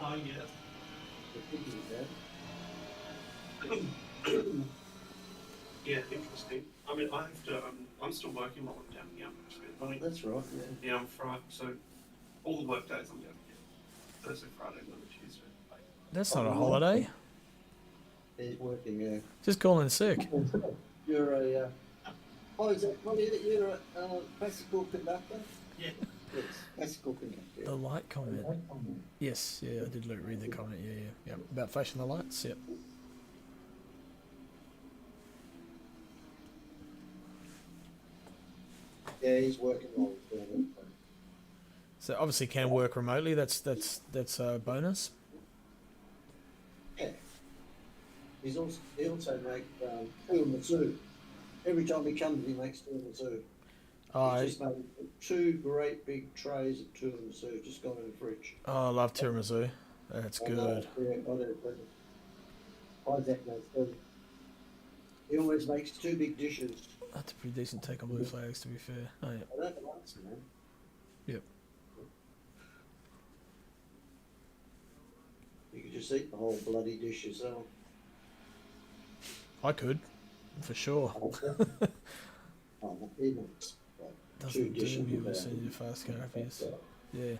Oh, yeah. We're thinking of that. Yeah, interesting. I mean, I have to, I'm still working while I'm down here. Actually. That's right, yeah. Yeah, I'm Friday, so all the work days I'm down here. Thursday, Friday, Monday, Tuesday. That's not a holiday. He's working, Just calling sick. You're a, is it? You're a classical conductor? Yeah. Yes, classical conductor. The light comment. Yes, yeah, I did read the comment. Yeah. About flashing the lights. Yep. Yeah, he's working while he's doing it. So obviously can work remotely. That's a bonus. Yeah. He also makes tiramisu. Every time he comes, he makes tiramisu. He's just made 2 great big trays of tiramisu, just gone in the fridge. I love tiramisu. That's good. Isaac knows too. He always makes 2 big dishes. That's a pretty decent take on blue flags, to be fair. Oh yeah. I don't like it, man. Yep. You could just eat the whole bloody dish yourself. I could, for sure. Oh, even like Doesn't 2 dishes. do you see the fast car appears. Yeah,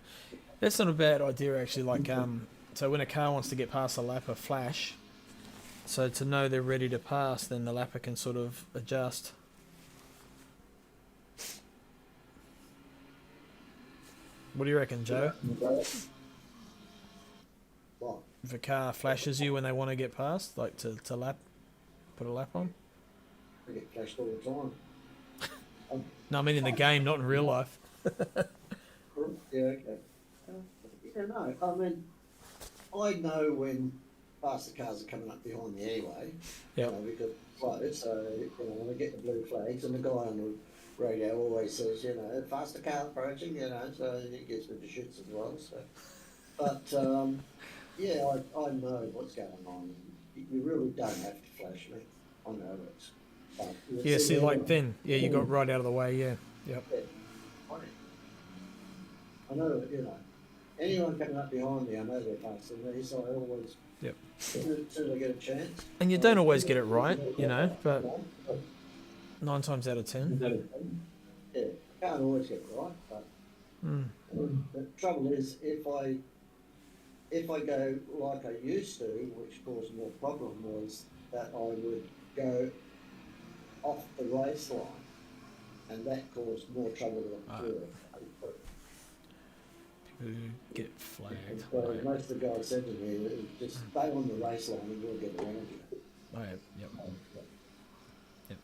that's not a bad idea actually. Like so when a car wants to get past a lapper, flash. So to know they're ready to pass, then the lapper can sort of adjust. What do you reckon, Joe? What? If a car flashes you when they want to get past, like to lap, put a lap on? I get flashed all the time. No, I mean in the game, not in real life. Yeah, okay. Yeah, no, I mean, I know when faster cars are coming up behind me anyway. Yep. Because close, so when I get the blue flags, and the guy on the radio always says, faster car approaching, so he gets me the shits as well. So, but yeah, I know what's going on. You really don't have to flash me. I know it. Yeah, see, like then, yeah, you got right out of the way, yeah. Yep. Yeah. I know that, anyone coming up behind me, I know they're faster than me, so I always, Yep. as soon as I get a chance. And you don't always get it right, but 9 times out of 10. Yeah, I can't always get it right, but the trouble is, if I go like I used to, which caused more problem, was that I would go off the race line, and that caused more trouble than People who get flagged. So most of the guys said to me, just stay on the race line and we'll get around you. Oh, yeah, yep. Yep.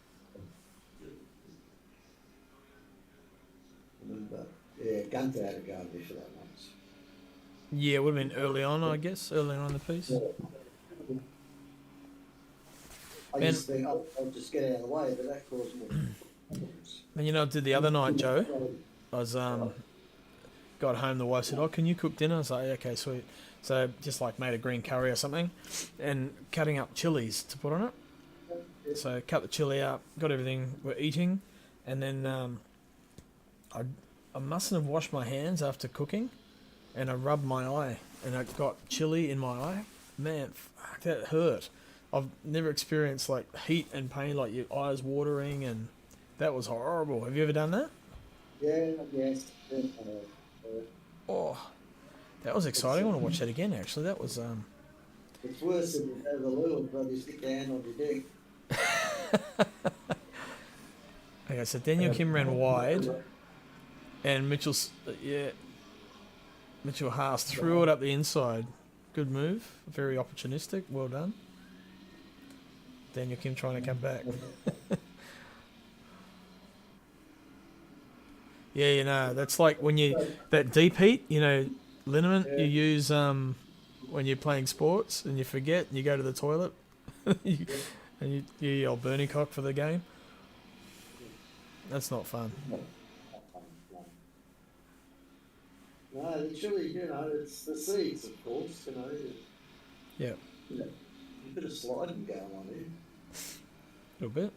And, yeah, Gunther had a go at me for that once. Yeah, it would have been early on, I guess, early on in the piece. I just think I'll just get out of the way, but that caused more problems. And I did the other night, Joe. I was got home, the wife said, "Oh, can you cook dinner?" I was like, "Okay, sweet." So just like made a green curry or something, and cutting up chilies to put on it. So cut the chili up, got everything we're eating, and then I mustn't have washed my hands after cooking, and I rubbed my eye, and I got chili in my eye. Man, fuck, that hurt. I've never experienced like heat and pain, like your eyes watering, and that was horrible. Have you ever done that? Yeah, yes. Oh, that was exciting. I want to watch that again. Actually, that was It's worse than you have the loo, but you stick your hand on your dick. Okay, so Daniel Kim ran wide, and Mitchell Haas threw it up the inside. Good move, very opportunistic. Well done. Daniel Kim trying to come back. Yeah, you know, that's like when that deep heat, you know, liniment you use when you're playing sports and you forget and you go to the toilet and you yell Bernie cock for the game. That's not fun. No, literally, you know, it's the seeds, of course, you know. Yeah, You bit of sliding going on here. a little bit.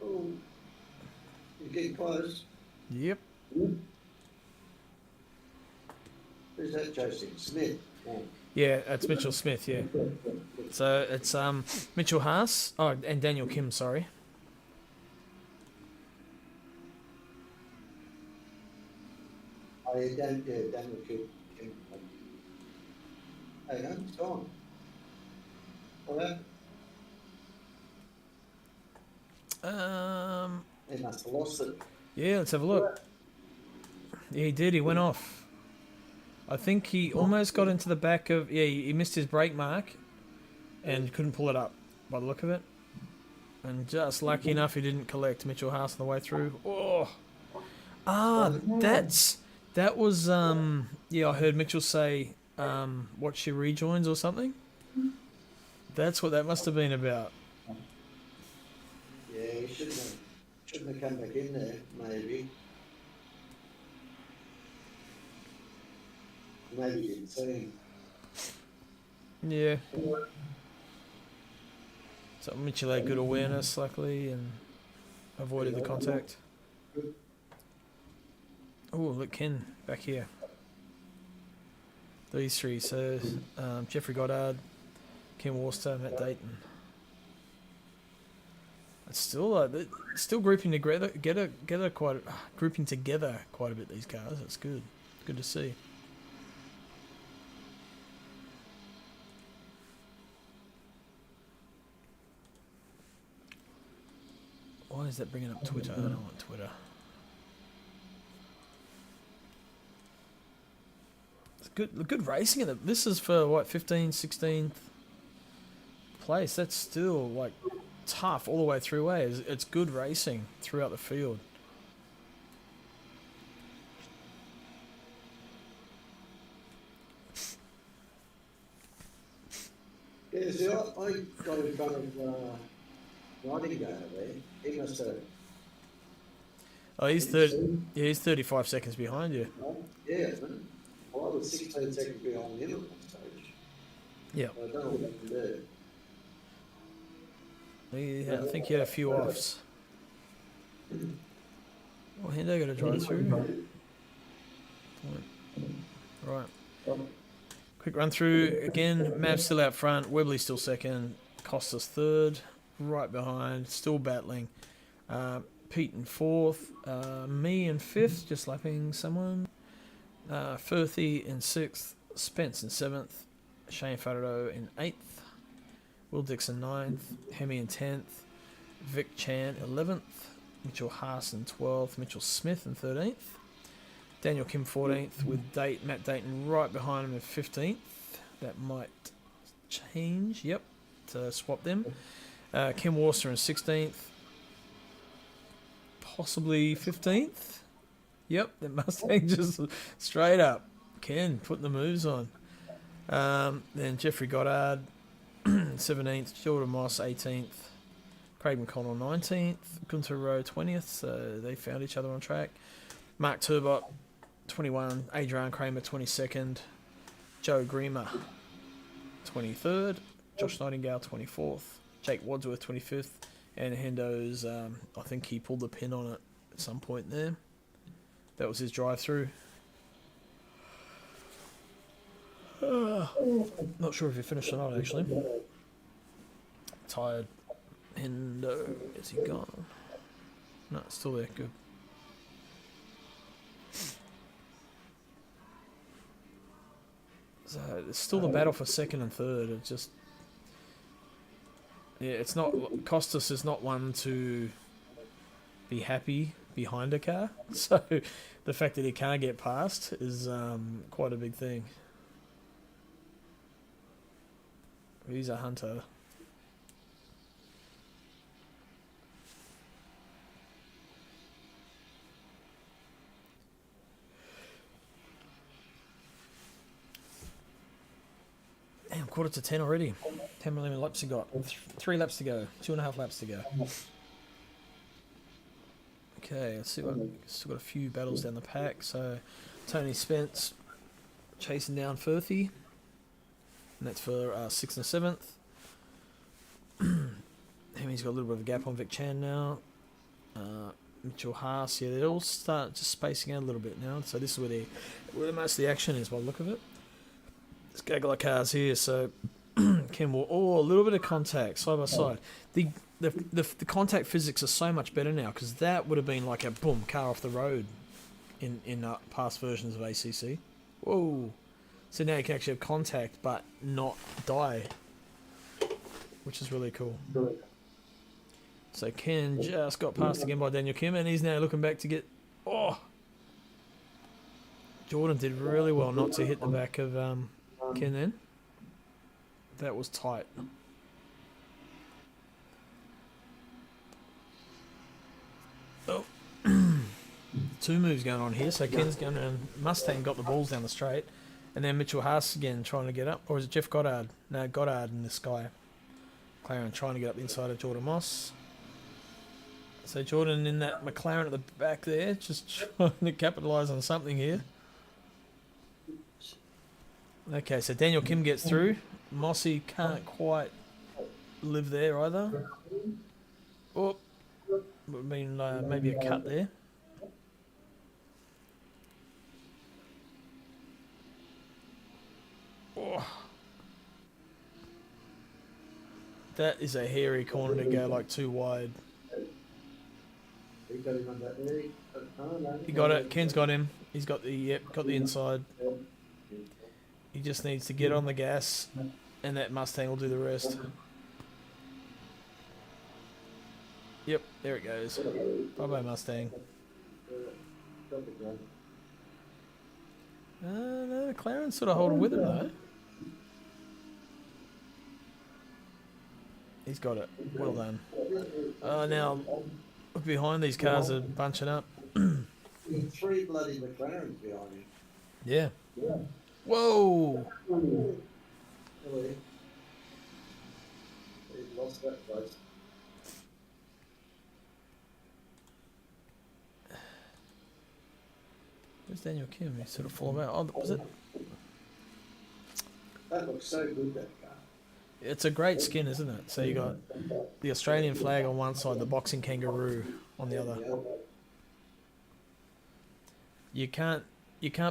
Oh, you're getting close. Yep. Who's that, Joseph? Smith? Oh. Yeah, it's Mitchell Smith. Yeah. So it's Mitchell Haas. Oh, and Daniel Kim. Sorry. Oh, yeah, Daniel Kim. Hey, no, it's gone. What happened? He must have lost it. Yeah, let's have a look. Yeah, he did. He went off. I think he almost got into the back of. Yeah, he missed his brake mark, and couldn't pull it up by the look of it. And just lucky enough, he didn't collect Mitchell Haas on the way through. Oh, that was. Yeah, I heard Mitchell say, "Watch your rejoins" or something. That's what that must have been about. Yeah, he shouldn't have come back in there, maybe. Maybe he didn't see him. Yeah. So Mitchell had good awareness, luckily, and avoided the contact. Oh, look, Ken back here. These three, so Jeffrey Goddard, Ken Worcester, Matt Dayton. It's still grouping together, grouping together quite a bit. These cars, that's good. Good to see. Why is that bringing up Twitter? I don't want Twitter. It's good racing. This is for what, 15th, 16th place. That's still like tough all the way through. It's good racing throughout the field. Yeah, see, I got in front of Nightingale there. He must have. Oh, he's 30. Yeah, he's 35 seconds behind you. Yeah, man. Well, I was 16 seconds behind him at one stage. Yeah. I don't know what I can do. I think he had a few offs. Well, Hendo got to drive through. Right. Quick run through again. Mav still out front. Webley still second. Costas third. Right behind. Still battling. Pete in fourth. Me in fifth. Just lapping someone. Firthy in sixth. Spence in seventh. Shane Faraday in eighth. Will Dixon 9th, Hemi in 10th, Vic Chan 11th, Mitchell Haas in 12th, Mitchell Smith in 13th, Daniel Kim 14th with Matt Dayton right behind him in 15th. That might change, yep, to swap them. Kim Worcester in 16th, possibly 15th. Yep, that Mustang just straight up. Ken putting the moves on. Then Jeffrey Goddard 17th, Jordan Moss 18th, Craig McConnell 19th, Gunter Rowe 20th, so they found each other on track. Mark Turbot 21, Adrian Kramer 22nd, Joe Griemer 23rd, Josh Nightingale 24th, Jake Wadsworth 25th, and Hendo's, I think he pulled the pin on it at some point there. That was his drive-through. Not sure if he finished or not, actually. Tired. Hendo, is he gone? No, it's still there. Good. So it's still the battle for second and third. It just, yeah, it's not. Costas is not one to be happy behind a car. So the fact that he can't get past is quite a big thing. He's a hunter. Damn, 10:15 already. 10 million laps you got. 3 laps to go. 2.5 laps to go. Okay, let's see what. Still got a few battles down the pack. So, Tony Spence chasing down Firthy. And that's for 6th and 7th. He's got a little bit of a gap on Vic Chan now. Mitchell Haas, yeah, they all start just spacing out a little bit now. So this is where most of the action is by the look of it. There's gaggle of cars here, so Kenmore. Oh, a little bit of contact side by side. The contact physics are so much better now because that would have been like a boom car off the road in past versions of ACC. Whoa! So now you can actually have contact but not die, which is really cool. So Ken just got passed again by Daniel Kim, and he's now looking back to get. Oh, Jordan did really well not to hit the back of Ken then. That was tight. Oh, 2 moves going on here. So Ken's going and Mustang got the balls down the straight, and then Mitchell Haas again trying to get up, or is it Jeff Goddard? No, Goddard in this guy. McLaren trying to get up the inside of Jordan Moss. So Jordan in that McLaren at the back there, just trying to capitalise on something here. Okay, so Daniel Kim gets through. Mossy can't quite live there either. Oh, would have been maybe a cut there. Oh. That is a hairy corner to go like too wide. He got it. Ken's got him. He's got the inside. He just needs to get on the gas, and that Mustang will do the rest. Yep, there it goes. Bye bye Mustang. No, McLaren's sort of holding with him though. He's got it. Well done. Now, look behind, these cars are bunching up. 3 bloody McLarens behind him. Yeah. Whoa! Really? He lost that place. Where's Daniel Kim? He's sort of fallen out. Oh, was it? That looks so good, that car. It's a great skin, isn't it? So you got the Australian flag on one side, the boxing kangaroo on the other. You can't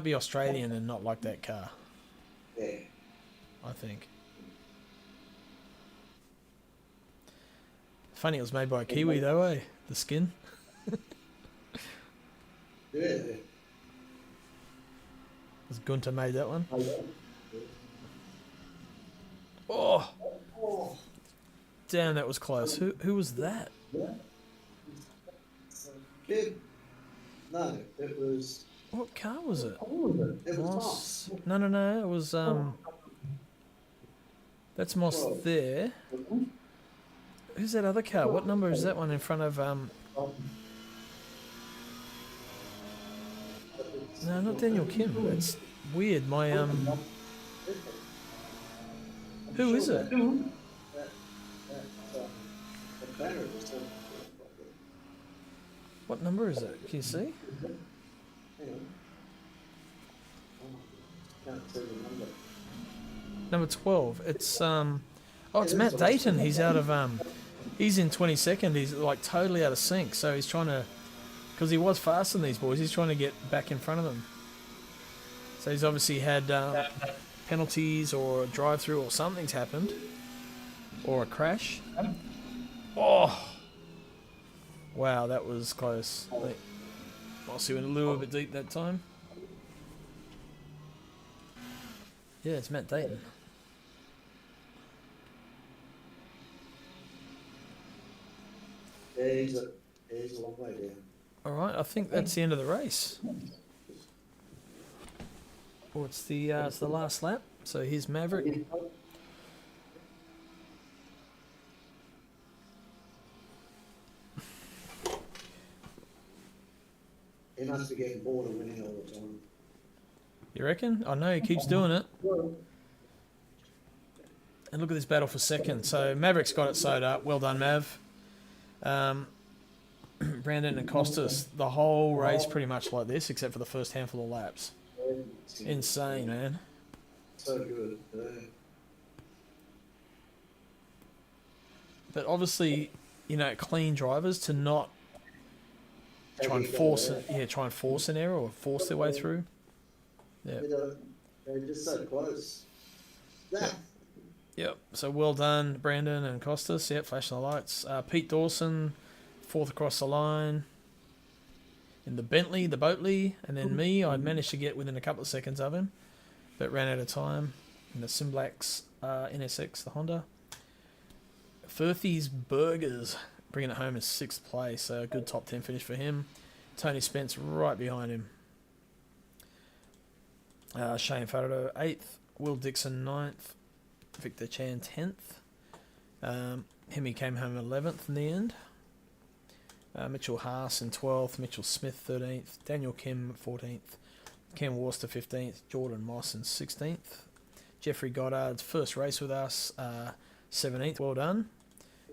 be Australian and not like that car. Yeah. I think. Funny, it was made by a Kiwi though, eh? The skin. Yeah. Was Gunter made that one? Oh, damn, that was close. Who was that? Kid? No, it was. What car was it? It was Moss. No. It was That's Moss there. Who's that other car? What number is that one in front of No, not Daniel Kim. That's weird. My Who is it? What number is it? Can you see? Number 12. It's it's Matt Dayton. He's out of he's in 22nd. He's like totally out of sync. So he's trying to, because he was faster than these boys, he's trying to get back in front of them. So he's obviously had penalties or a drive-through or something's happened, or a crash. Oh, wow, that was close. Mossy went a little bit deep that time. Yeah, it's Matt Dayton. Yeah, he's a long way down. All right, I think that's the end of the race. Well, it's the last lap. So here's Maverick. He must be getting bored of winning all the time. You reckon? I know he keeps doing it. And look at this battle for second. So Maverick's got it sewed up. Well done, Mav. Brandon and Costas, the whole race pretty much like this, except for the first handful of laps. Insane, man. So good. But obviously, you know, clean drivers to not try and force an error or force their way through. Yeah. They're just so close. Yep. So well done, Brandon and Costas. Yep, flashing the lights. Pete Dawson, fourth across the line. In the Bentley, the Boatley, and then me. I managed to get within a couple of seconds of him, but ran out of time. In the Simblax NSX, the Honda. Firthy's Burgers bringing it home in 6th place. So a good top 10 finish for him. Tony Spence right behind him. Shane Farado 8th. Will Dixon 9th. Victor Chan 10th. Hemi came home 11th in the end. Mitchell Haas in 12th. Mitchell Smith 13th. Daniel Kim 14th. Ken Worcester 15th. Jordan Moss in 16th. Jeffrey Goddard's first race with us 17th. Well done.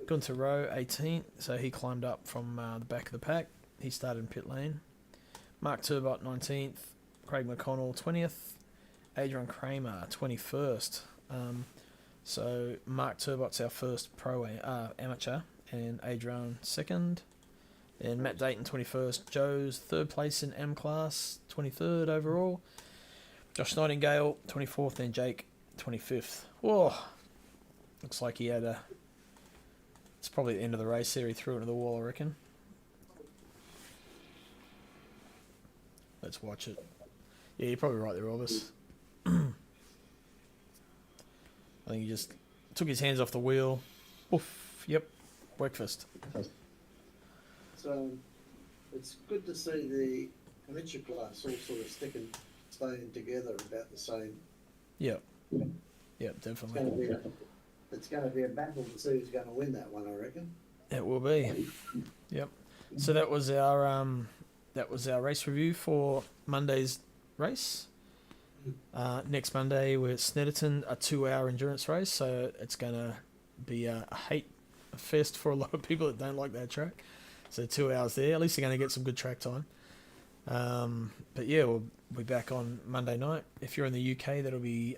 Gunter Rowe 18th. So he climbed up from the back of the pack. He started in pit lane. Mark Turbot 19th. Craig McConnell 20th. Adrian Kramer 21st. So Mark Turbot's our first pro amateur, and Adrian second. And Matt Dayton 21st. Joe's third place in M class, 23rd overall. Josh Nightingale 24th, and Jake 25th. Whoa, looks like he had a. It's probably the end of the race there. He threw it into the wall, I reckon. Let's watch it. Yeah, you're probably right there, Orbis. I think he just took his hands off the wheel. Oof. Yep. Breakfast. So it's good to see the amateur class all sort of staying together about the same. Yep. Yep, definitely. It's going to be a battle to see who's going to win that one, I reckon. It will be. Yep. So that was our race review for Monday's race. Next Monday we're at Snetterton, a 2-hour endurance race, so it's going to be a hate fest for a lot of people that don't like that track. So 2 hours there. At least they're going to get some good track time. But yeah, we'll be back on Monday night. If you're in the UK, that'll be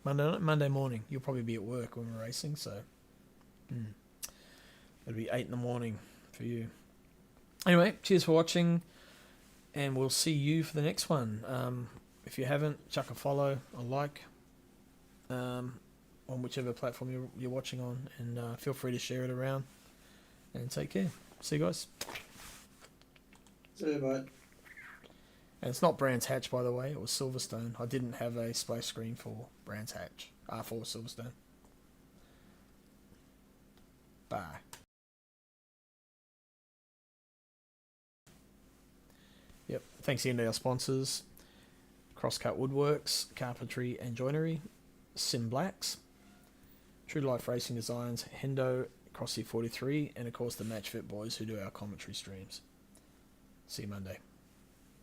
Monday morning. You'll probably be at work when we're racing, so it'll be 8 in the morning for you. Anyway, cheers for watching, and we'll see you for the next one. If you haven't, chuck a follow, a like, on whichever platform you're watching on, and feel free to share it around, and take care. See you guys. See you, mate. And it's not Brands Hatch, by the way. It was Silverstone. I didn't have a splash screen for Brands Hatch. For Silverstone. Bye. Yep. Thanks again to our sponsors. Crosscut Woodworks, Carpentry and Joinery, Simblacks, True Life Racing Designs, Hendo, Crossy 43, and of course the Match Fit Boys who do our commentary streams. See you Monday.